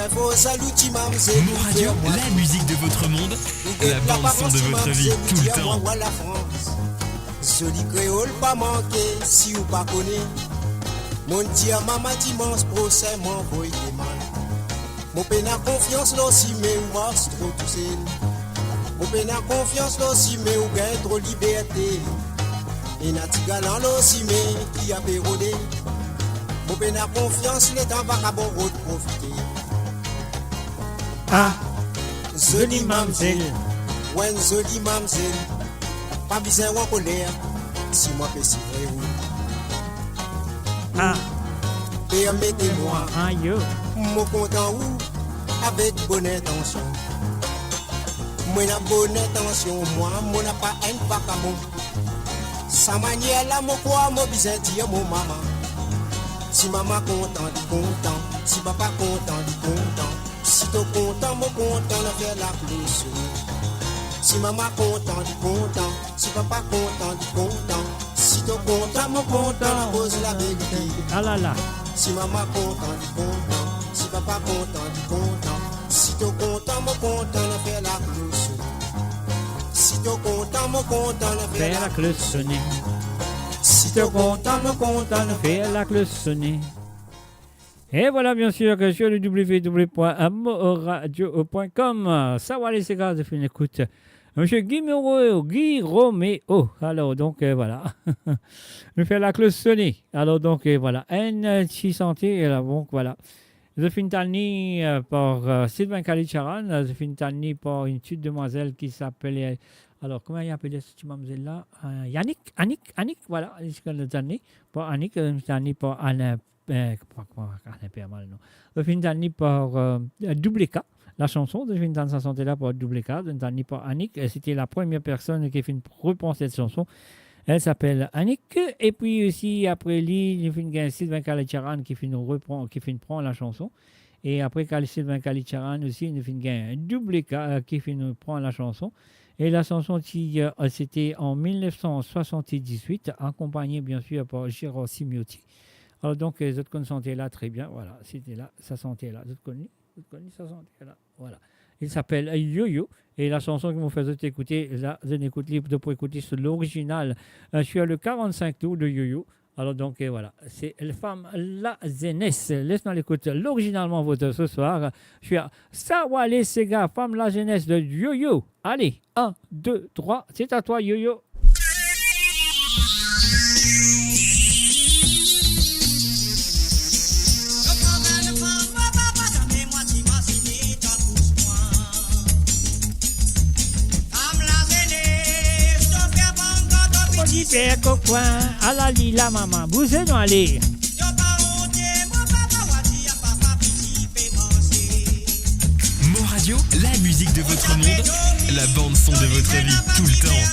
Mo Radio, la musique de votre monde, la bande son de votre vie, tout le temps. Joli créole pas manqué, si ou pas connaît. Mon tia maman dimanche procès m'envoie des mal. Mon peine a confiance là si mais ou mars trop tout seul. Mon peine a confiance là si mais ou gain trop liberté. Et n'a ti galant là si mais qui a pérodé. Mon peine a confiance les temps vagabond route profiter. Ah, jolie mamzelle. Ouais, jolie mamzelle. Pas besoin de colère, si moi que si vrai ou. Ah, permettez-moi, aïe. mon content ou, avec bonne intention. Moi n'a bonne intention, moi n'a pas un vagabond. Sa manière là, mon quoi, mon besoin dire mon maman. Si maman content, dit content. Si papa content, dit content. Si t'es content, mon content, la faire la cloche. Si maman content, dit content. Si papa content, dit content. Si t'es content, mon content, la cause la vérité. Ah là là. Si maman content, dit content. Si papa content, dit content. Si t'es content, mon content, la faire la cloche. Si t'es content, mon content, la faire Faire la cloche sonner. Si T'es content, mon content, faire la cloche sonner. Et voilà, bien sûr, que sur le www.amoradio.com, ça va les ségards de fin d'écoute. Monsieur Guy Roméo. Alors, donc, voilà. Nous fait la cloche sonner. Alors, donc, voilà. N. Santé, et là, donc, voilà. Je finis tanné par Sylvain Kalicharan. Je finis tanné par une petite demoiselle qui s'appelait. Alors, comment il appelait cette mademoiselle-là? Annick, voilà. Je tanné par Annick. Je tanné par Alain. Alain Permal, non. Je finis tanné par Double K. La chanson de Fin dans sa santé là pour Double K, de par Annick. C'était la première personne qui a fait reprendre cette chanson. Elle s'appelle Annick. Et puis aussi, après lui, il y a Sylvain Kalicharan qui fait prendre la chanson. Et après Sylvain Kalicharan aussi, il y a un Double K qui fait prendre la chanson. Et la chanson, c'était en 1978, accompagnée bien sûr par Gérard Simiotti. Alors donc, les autres sentaient là très bien. Voilà, c'était là, ça sentait là. Vous connaissez ça sentait là. Voilà. Il s'appelle Yo-Yo. Et la chanson que vous faites écouter, là, je n'écoute libre pour écouter sur l'original sur le 45 tours de Yo-Yo. Alors donc voilà, c'est les femmes la jeunesse. Laisse-moi l'écouter l'originalement votre ce soir. Je suis à Sawale Sega, femme la jeunesse de Yo-Yo. Allez, 1, 2, 3, c'est à toi Yo-Yo. Père coquin, à la lila maman, vous êtes allé. Mo Radio, la musique de votre monde, la bande son de votre vie, tout le temps.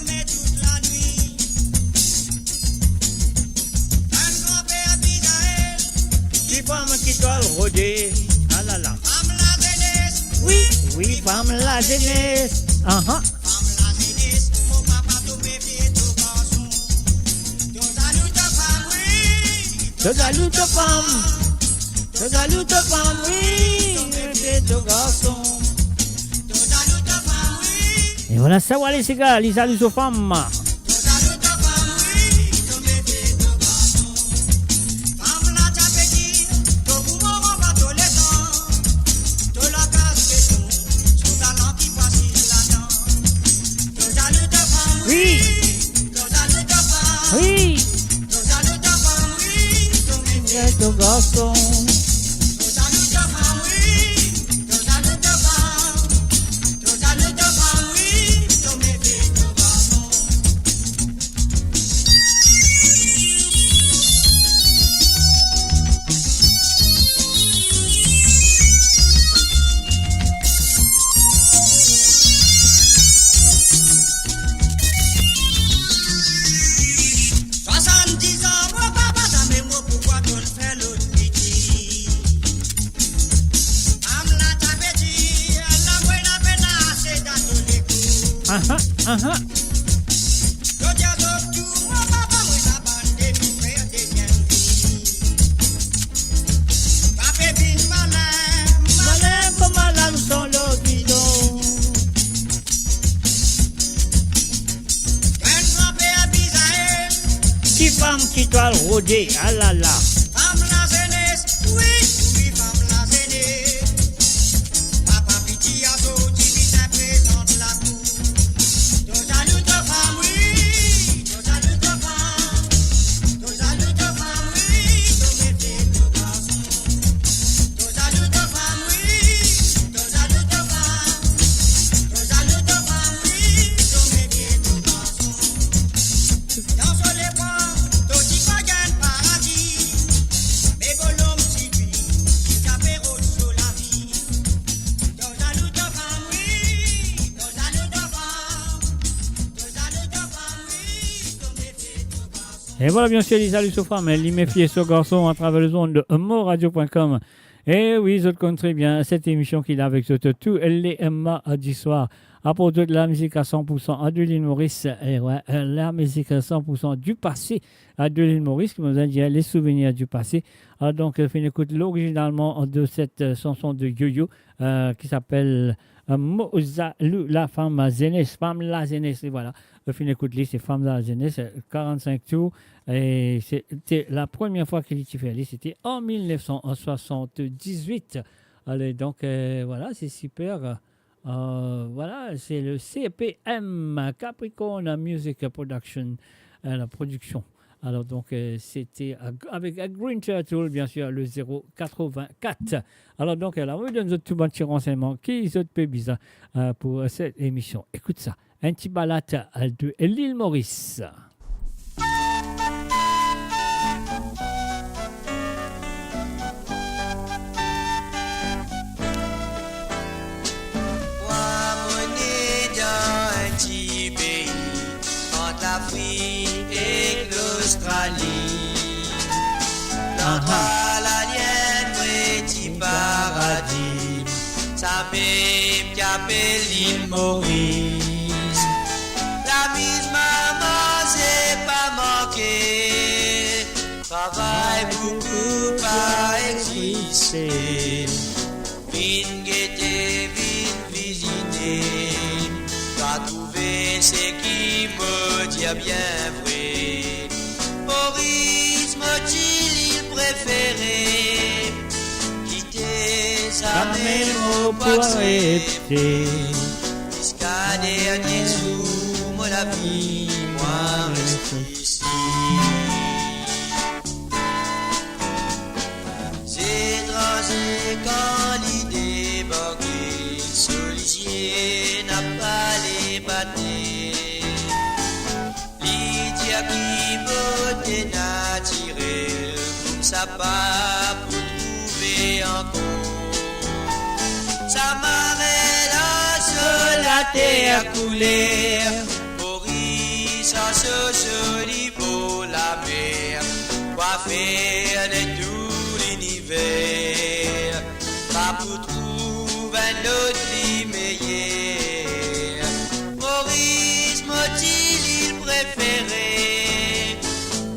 Les femmes qui doivent rôder, ah là là. Oui, oui, femme la jeunesse. Salut ta femme, oui, c'est ton garçon. Et voilà, ça va les gars, les saluts aux femmes. Oui, oui. Ton garçon. Qui doit le rôder, ah là là. Femme la jeunesse, oui, oui, femme la jeunesse. Papa Piti a sauté, vite présente la cour. Nos amis de femme, oui, nos amis de femme. Nos amis de femme, oui, nos métiers de garçon. Nos amis de femme, oui, nos amis de femme. Nos amis de femme, oui, nos métiers de garçon. Dans les bois. Et voilà bien sûr les saluts aux femmes, les méfiez aux garçons à travers les ondes de moradio.com. Et oui, je connais très bien cette émission qu'il a avec tous les mardis soirs. À propos de la musique à 100% de l'île Maurice, et ouais, la musique à 100% du passé de l'île Maurice, qui nous a dit les souvenirs du passé. Alors donc, on écoute l'originalement de cette chanson de Yo-Yo qui s'appelle Mozalou, la femme la jeunesse, et voilà. On écoute c'est femme la jeunesse, 45 tours. Et c'était la première fois qu'il était fait, c'était en 1978. Allez, donc voilà, c'est super. Voilà, c'est le CPM, Capricorn Music Production, la production. Alors donc, c'était avec Green Turtle, bien sûr, le 084. Alors donc, là, on vous donne tout bon petit renseignement qui est peu bizarre pour cette émission. Écoute ça, un petit balade de l'île Maurice. L'Afrique et l'Australie. L'endroit la lienne, petit paradis. Ça même qui appelle l'île Maurice. La mise maman, c'est pas manqué. Travaille beaucoup, pas exister. Vine guetter, vine visiter. T'as trouvé ce qui me dit bien vrai. Maurice, mes mots pour accepter. Jusqu'à dernier jour, mon la vie, moi reste ici. C'est étranger quand l'idée banquée, solicier n'a pas les battés. Lydia qui beauté naturelle, comme ça pas pour trouver encore. Ça m'arrête là sur la terre coulée. Maurice a ce joli beau la mer, quoi faire de tout l'univers, pas pour trouver un autre lit meilleur. Maurice m'a-t-il il préféré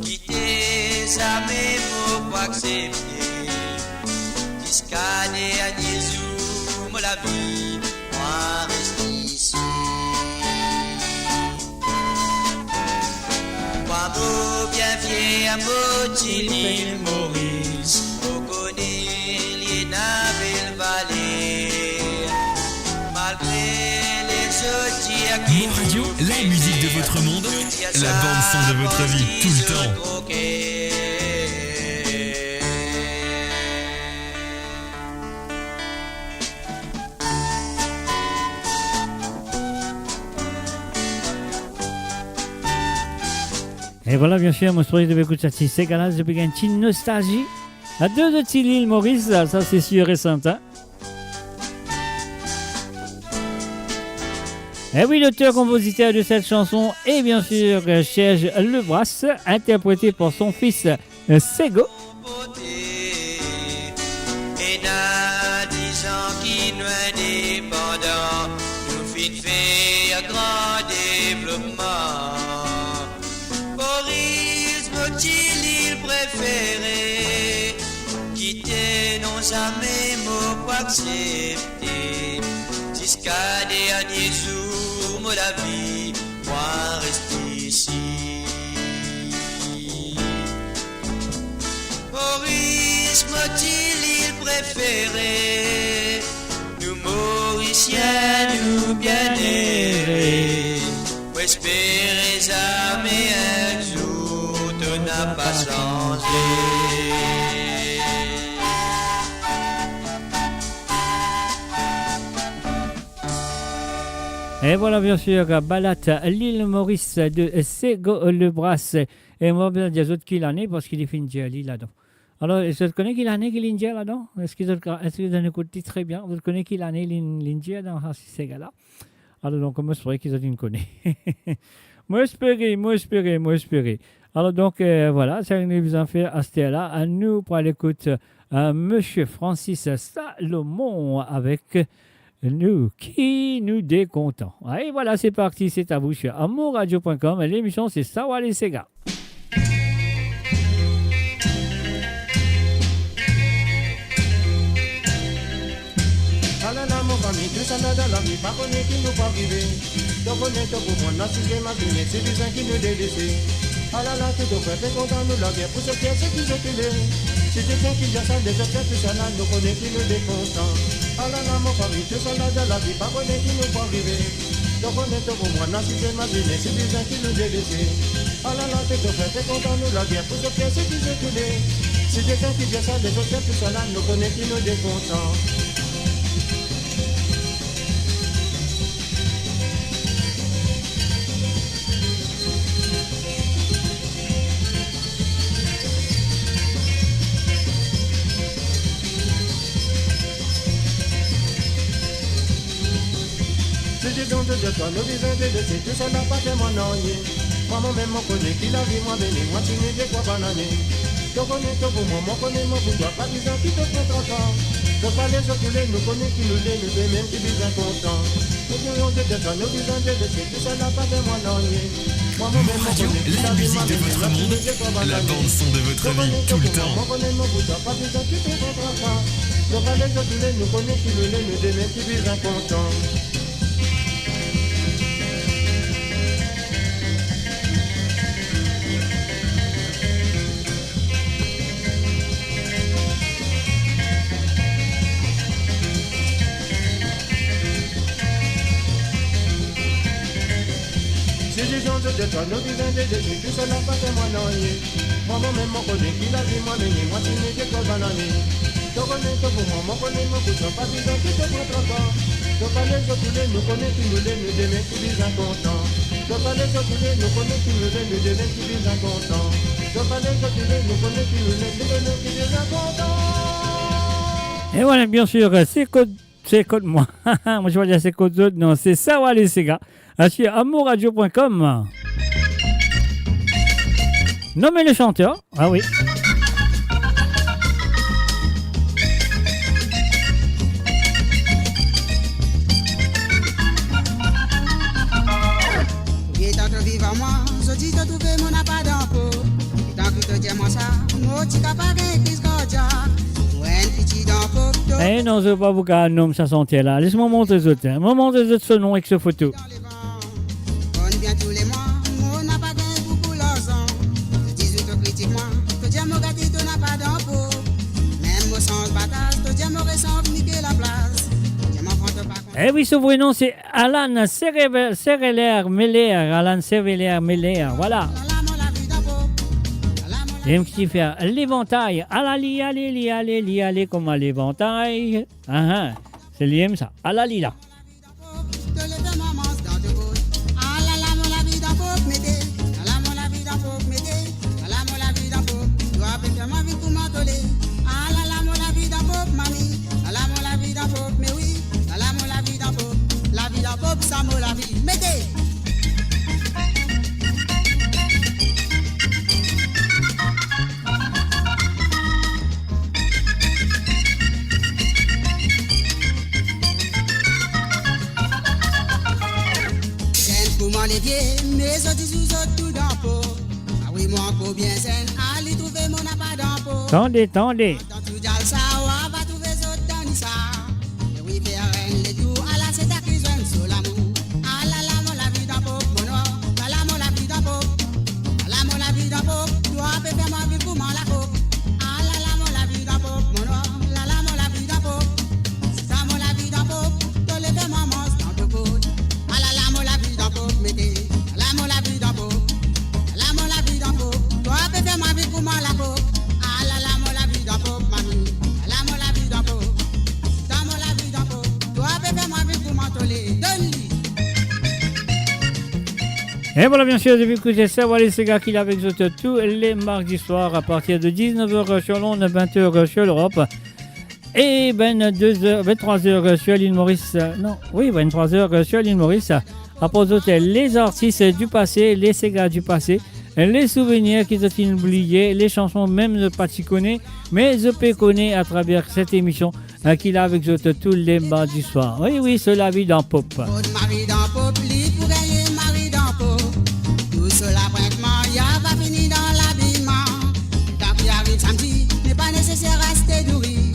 quitter sa mémoire pour accepter jusqu'à dernier jour, moi la vie, moi reste ici. Moi beau bien fier, m'a-t-il il Maurice, on connaît les navires vallées, malgré les autres qui Mon Radio, la musique de votre monde, la bande son de votre vie, tout le temps. Et voilà, bien sûr, mon soirée de écouter ça, c'est galas depuis une petite nostalgie. À deux de l'île Maurice, ça c'est sûr et certain. Et oui, l'auteur-compositeur de cette chanson est bien sûr Serge Lebras, interprété par son fils Sego. Et dans 10 ans qui nous indépendants, nous fin faire grand développement. Maurice m'a-t-il il préféré quitter non jamais mot pour accepter jusqu'à dernier jour, moi la vie, moi reste ici. Maurice m'a-t-il il préféré nous Mauriciens, nous bien-aimés, pour espérer jamais un jour tout n'a pas changé. Et voilà, bien sûr, Balate, l'île Maurice de Sego Lebras. Et moi, bien dire autres qui l'année parce qu'il est fait une jelly là-dedans. Alors, est-ce que tu connais qui l'année qu'il y a une jelly là-dedans? Est-ce que vous avez écouté très bien? Vous connaissez qui l'année l'India dans ces gars-là? Alors, donc, moi, je pourrais qu'ils ont connu. Moi, espérer. Alors, donc, voilà, ça nous en fait à ce là. À nous, pour l'écoute, Monsieur Francis Salomon avec nous qui nous décontents. Et voilà, c'est parti, c'est à vous sur amourradio.com. L'émission, c'est Sawa les Sega. Alala mon famille, tout ça n'a dans la vie, pas connaît qui nous pas arriver. Donc on est au bout, on a si j'ai ma vie, c'est des gens qui nous délaissent. Alala, tout au fait, t'es content nous la guerre, pour ce qui est, c'est qui j'ai tué. Si tu sais qui j'ai ça, des autres, tout ça là, nous connaît qui nous décontent. Alala mon famille, tout ça n'a dans la vie, pas connaît qui nous pas arriver. Donc on est au bout, on a si j'ai ma vie, c'est des gens qui nous délaissent. Alala, tout au fait, t'es content nous la guerre, pour ce qui est, c'est qui j'ai tué. Si tu sais qui j'ai ça, des autres, tout ça là, nous connaît qui nous décontent. Donc de toi, nous vivons de laisser tout ça n'a pas fait mon ennui. Moi-même, mon connaît qui la vie, moi béni, moi tu n'es des quoi bananer. Donc on est au bout, moi connaît mon bout, toi pas disant qui te prend encore. Donc pas les autres, nous connaît qui nous les, nous deux même qui vivent contents. Nous vivons de toi, nous vivons de laisser tout ça n'a pas fait mon ennui. Mon Radio, la musique de votre monde, la bande son de votre vie, tout le temps. Moi connaît mon bout, toi pas disant qui te prend encore. Donc pas les autres, nous connaît qui nous les, nous deux même qui vivent contents. toi, nous disons de Jésus, tu seras pas de moi, non, maman, même mon côté, qui l'a dit, moi, mais moi, tu n'es que quoi, banani. Tu connais tout pour moi, mon connaît, mon cousin, pas disant que tu prends trop temps. Tu connais tout, nous connais tout, nous demain, tu dis incontent. Tu connais tout, nous connais tout, nous demain, tu dis incontent. Tu connais tout, nous connais tout, nous demain, tu dis incontent. Et voilà, bien sûr, c'est code moi. Moi, je vais dire c'est code d'autres. Non, c'est Sawa les Sega. Sur amourradio.com. Nommez le chanteur. Ah oui. Et tant que vive à moi, je dis de trouver mon appât d'impôt. Tant que te dis moi ça, moi, tu capable de Chris Gordia. Eh non, je ne veux pas vous faire un nom, ça sentait là. Laisse-moi montrer les autres. Moi, montrer les autres ce nom avec ce photo. On vient tous les mois, on n'a pas gagné beaucoup l'argent. Je dis tout critique-moi, te dis mon gâteau, tu n'as pas d'impôt. Même au sens bataille, te dis mon récent, niquer la place. Eh oui, ce vrai nom, c'est Alan Serveler-Meller. Alan Serveler-Meller, voilà. J'aime qui fait l'éventail. Alali, allez, allez, allez, comme à l'éventail. C'est l'aime ça. Alali là. Les pieds, mes autres sous tout d'impôt. Ah oui, moi, encore bien zen, allez trouver mon appât d'impôt. Tendez. Dans tout dial ça, on va trouver autres dans ça. Et oui, faire les tours, à la c'est ta cuisine sur l'amour. Ah là là, mon la vie d'impôt, mon noir. Ah là, mon la vie d'impôt. Ah là, mon la vie d'impôt. Toi, bébé, moi, vie pour moi la coupe. Ah là là, mon la vie d'impôt, mon noir. Là là, mon la vie d'impôt. C'est ça, mon la vie d'impôt. Tous les deux, maman, c'est dans le code. Ah là là, mon la vie d'impôt. Et voilà, bien sûr, depuis que j'ai Sawa les Sega qu'il est avec vous tous les mardis soirs à partir de 19h sur Londres, 20h sur l'Europe. Et 23h sur l'île Maurice. 23h sur l'île Maurice. À proposer les artistes du passé, les Sega du passé, les souvenirs qu'ils ont oubliés, les chansons même ne pas s'y connaître, mais je peux connaître à travers cette émission qu'il a avec vous tous les mardis soirs. Oui, c'est la vie d'un pop. Tout cela brièvement, y'a pas fini dans l'habillement. Tant qu'il arrive samedi, n'est pas nécessaire rester nourri.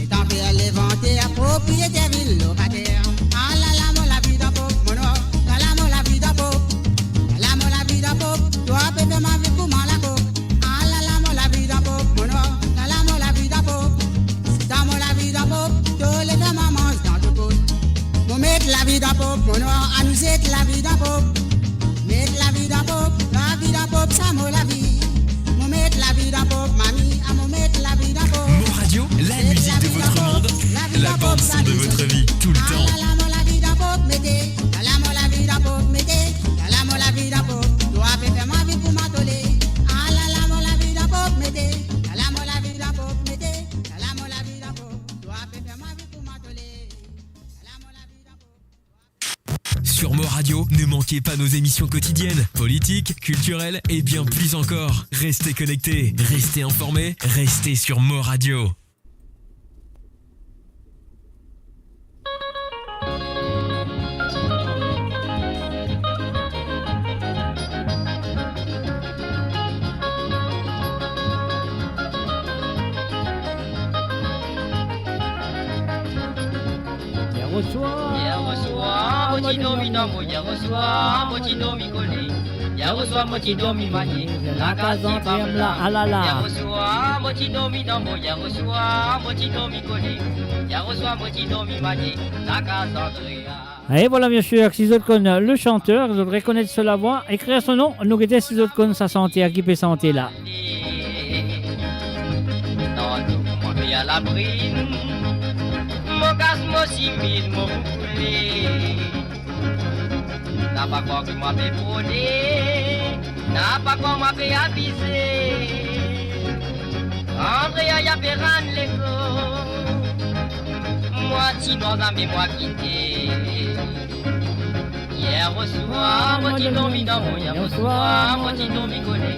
Et tant qu'il est l'inventaire, propriétaire, ville, locataire. Ah là là, mon la vie d'un pop, mon or. Là là, mon la vie d'un pop. Là là, mon la vie d'un pop. Toi, bébé, ma vie, comment la coupe. Ah là là, mon la vie d'un pop, mon or. Là là, mon la vie d'un pop. C'est dans mon la vie d'un pop. Tous les deux, maman, c'est dans le pot. Mon mettre la vie d'un pop, mon or. À nous être la vie d'un pop. Mettre la vie d'un pop, ça m'a la vie. Mon mettre la vie d'un pop, mamie, à mon mettre la vie d'un pop. Mo Radio, la musique de votre monde, la bande son de votre vie, tout le temps. La la vie d'un pop, mettez, la vie d'un pop, mettez, la vie d'un pop. Toi, fais ma vie pour m'atoler. Ah la vie d'un pop, mettez, la vie d'un pop, mettez, la vie d'un pop. Toi, fais ma vie pour m'atoler. Sur Mo Radio, ne manquez pas nos émissions quotidiennes, politiques, culturelles et bien plus encore. Restez connectés, restez informés, restez sur Mo Radio. Et voilà, bien sûr, si vous connaissez le chanteur, vous devrez connaître la voix, écrire son nom, nous guetter si vous connaissez sa santé, à qui peut santé là. À la brine, mon casse, mon simile, mon poulet. N'a pas quoi que moi fait brûler, n'a pas quoi moi fait aviser. André a ya péran l'écho, moi tino dans mes mois quitté. Hier au soir, moi t'y dormi dans mon, hier au soir, moi t'y dormi collé.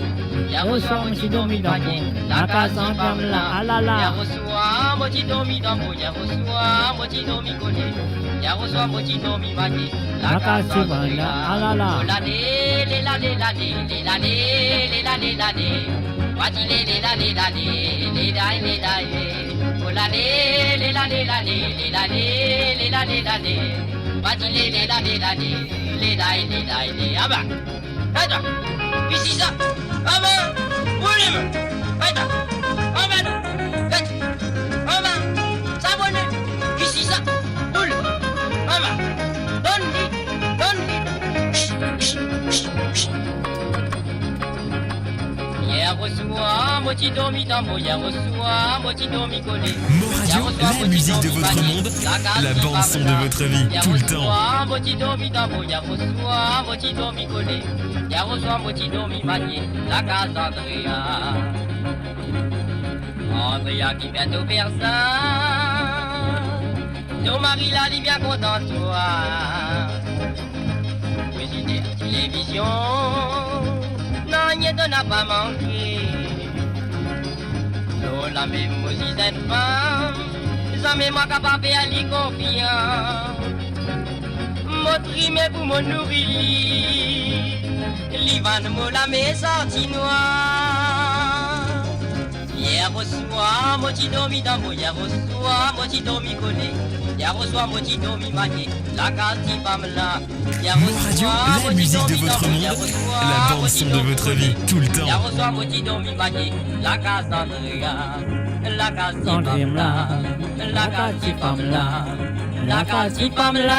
Hier au soir, moi t'y dormi dans mon, la case en femme là, ah là là. Hier au soir, moi t'y dormi dans mon, hier au soir, moi t'y dormi collé. Hier au soir, moi t'y dormi manié, la case en femme là, ah là là. L'année, l'année, l'année, l'année, l'année, l'année. Voici l'année, oh l'année, l'année. Voici l'année. Ah bah, attends, qu'est-ce que c'est ça? Ah bah, voulez-moi, attends, ah bah, ah bah, ça va, qu'est-ce que c'est ça? Boule, ah bah, hier au soir, moi t'y dormi dans mon, hier au soir, moi t'y dormi collé. Moradio, la musique de votre monde, la bande son de votre vie, tout le temps. Moi t'y dormi dans mon, hier au soir, moi t'y dormi collé. Hier au soir, moi t'y dormi manié, la case d'Andrea. Andrea qui bientôt perd ça. Ton mari là, il est bien content de toi. Cuisiner à la télévision. Non, il n'a pas manqué. Nous, la même aussi, cette femme, jamais moi capable à lui confiant. Mon trimé pour mon nourrir, l'Ivan me la met sorti noir. Hier au soir, moi t'y dormi dans mon, hier au soir, moi t'y dormi collé. Hier au soir, moi t'y dormi manié, la case t'y femme là. Moradio, la musique de votre monde, la bande son de votre vie, tout le temps. Hier au soir, moi t'y dormi manié, la case d'Andrea, la case t'y femme là, la case t'y femme là, la case t'y femme là.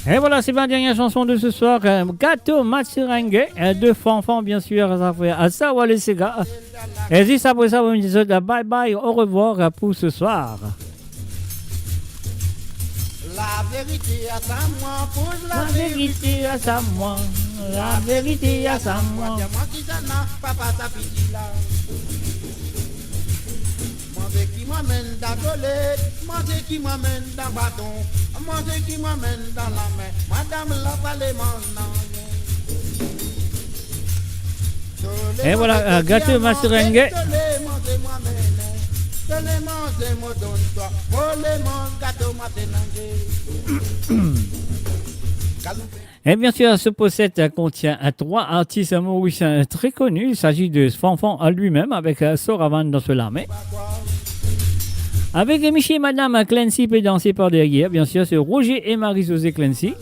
Et voilà, c'est ma dernière chanson de ce soir. Gâteau Matsurangue de Fanfan, bien sûr. Ça fait à Sawale Sega. Et juste après ça, vous me dites bye bye, au revoir pour ce soir. La vérité à sa moi, pose La vérité à sa moi. La vérité à sa moi. Moi qui s'en a, papa sa petite là. Manger qui m'amène dans l'olé, manger qui m'amène dans bâton, manger qui m'amène dans la main, madame la palais Et voilà, gâteau Matsurangue. Et bien sûr, ce pochette contient trois artistes mauriciens très connus. Il s'agit de Fanfan à lui-même avec Soravan dans ce lamé. Avec Michel et Madame Clancy peut danser par derrière. Bien sûr, c'est Roger et Marie-Josée Clancy.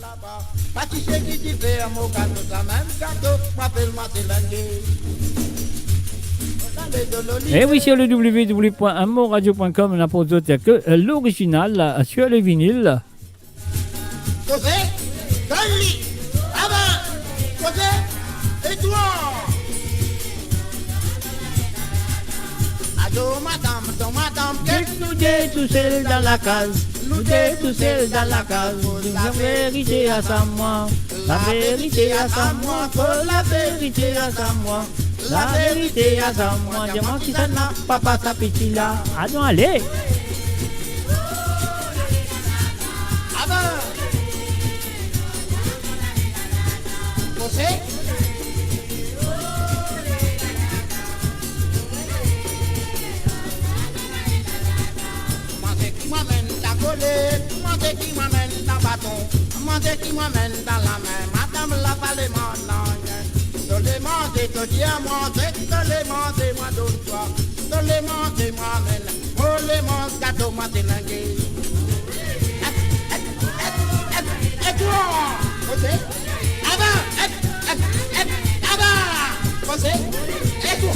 Et oui, sur le www.amoradio.com, on n'a pas d'autre que l'original sur le vinyle. Et toi? Allô, madame, nous deux tout seuls dans la case, nous deux tout seuls dans la case. La vérité à sa moi, la vérité à sa moi, la vérité à sa moi, la vérité à sa moi. Dis-moi qui ça n'a papa sa petite là. Allons, allez. Ah ben, você? Manger qui m'amène dans bâton, manger qui m'amène dans la main, madame la palais m'en de les manger, te dis à manger, de les manger, moi d'autre fois, de les manger, moi amène, oh les mange gâteau matinangue. Et toi, você? Avant, avant, você? Et toi,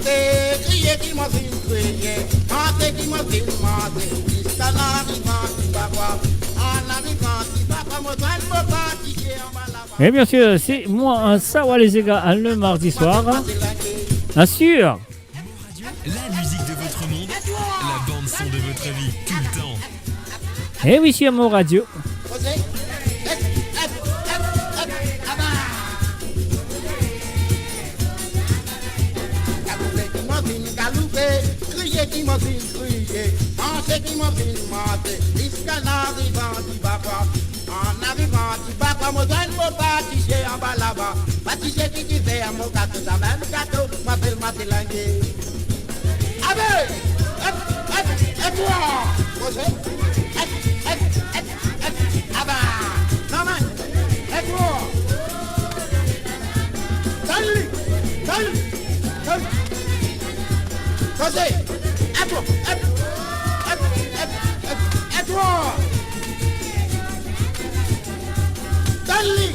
galouper, crier qui m'a vu crier, chanter qui m'a vu manger, jusqu'à l'arrivant du papa, en arrivant du papa, moi dois me bâtir en bas là-bas. Et bien sûr, c'est moi, un Sawa les gars, le mardi soir. Assure. La musique de votre monde, la bande son de votre vie, tout le temps. Et oui, sur Mo Radio. Crier qui m'a vu crier, danser qui m'a vu mater, jusqu'à l'arrivant du papa. En arrivant du papa, moi dois me pâtisser en bas là-bas. Pâtisser qui fait à mon gâteau, ça même gâteau, m'appelle Matelangé. Allez, et toi, José, ah bah, non mais, et toi, salut, José, et toi, salut.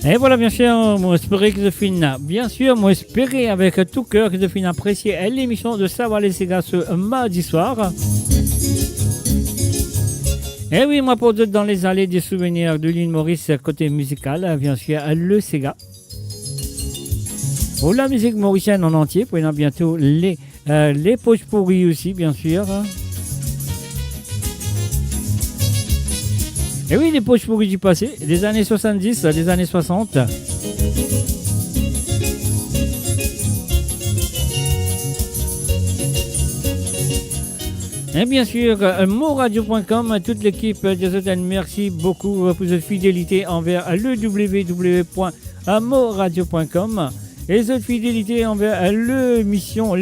Et voilà, bien sûr, moi espérer que je finis. Bien sûr, moi espérer avec tout cœur que je finis apprécier l'émission de Sawa les Sega ce mardi soir. Et oui, moi pour d'autres dans les allées des souvenirs de l'île Maurice côté musical, bien sûr, le Sega. Pour la musique mauricienne en entier, pour bientôt les poches pourries aussi, bien sûr. Et oui, les poches pourries du passé, des années 70, des années 60. Et bien sûr, moradio.com, toute l'équipe des hôtels, merci beaucoup pour votre fidélité envers le www.moradio.com et votre fidélité envers l'émission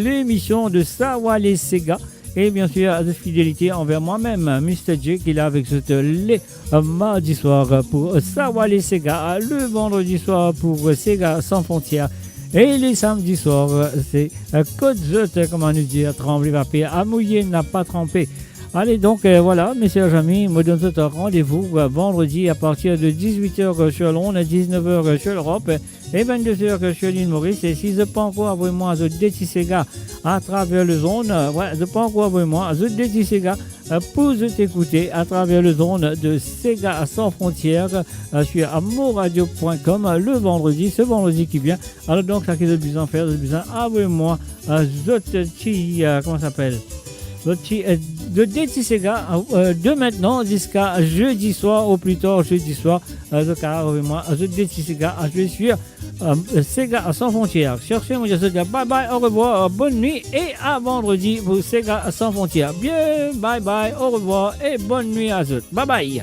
de Sawa les Sega. Et bien sûr, de fidélité envers moi-même, Mr. J, qui est là avec les mardi soir pour Sawa les Sega, le vendredi soir pour Sega sans frontières. Et les samedis soirs, c'est Côte Zut, comment nous dire, tremblé va payer, à mouiller n'a pas trempé. Allez donc, voilà, mes chers amis, me donne tout rendez-vous vendredi à partir de 18h sur Londres, 19h sur l'Europe et 22h sur l'île Maurice. Et si je pas encore avec moi, je déti Sega à travers le zone, ouais, je pas encore avec moi, je déti Sega pour t'écouter à travers le zone de Sega sans frontières sur amoradio.com le vendredi, ce vendredi qui vient. Alors donc, ça qui est besoin de faire, c'est besoin avec moi, comment ça s'appelle? De Déti Sega de maintenant jusqu'à jeudi soir, au plus tard jeudi soir, moi, de Déti Sega, je suis Sega sans frontières. Cherchez, moi je vous dis bye bye, au revoir, bonne nuit et à vendredi pour Sega sans frontières. Bien, bye bye, au revoir et bonne nuit à tous. Bye bye.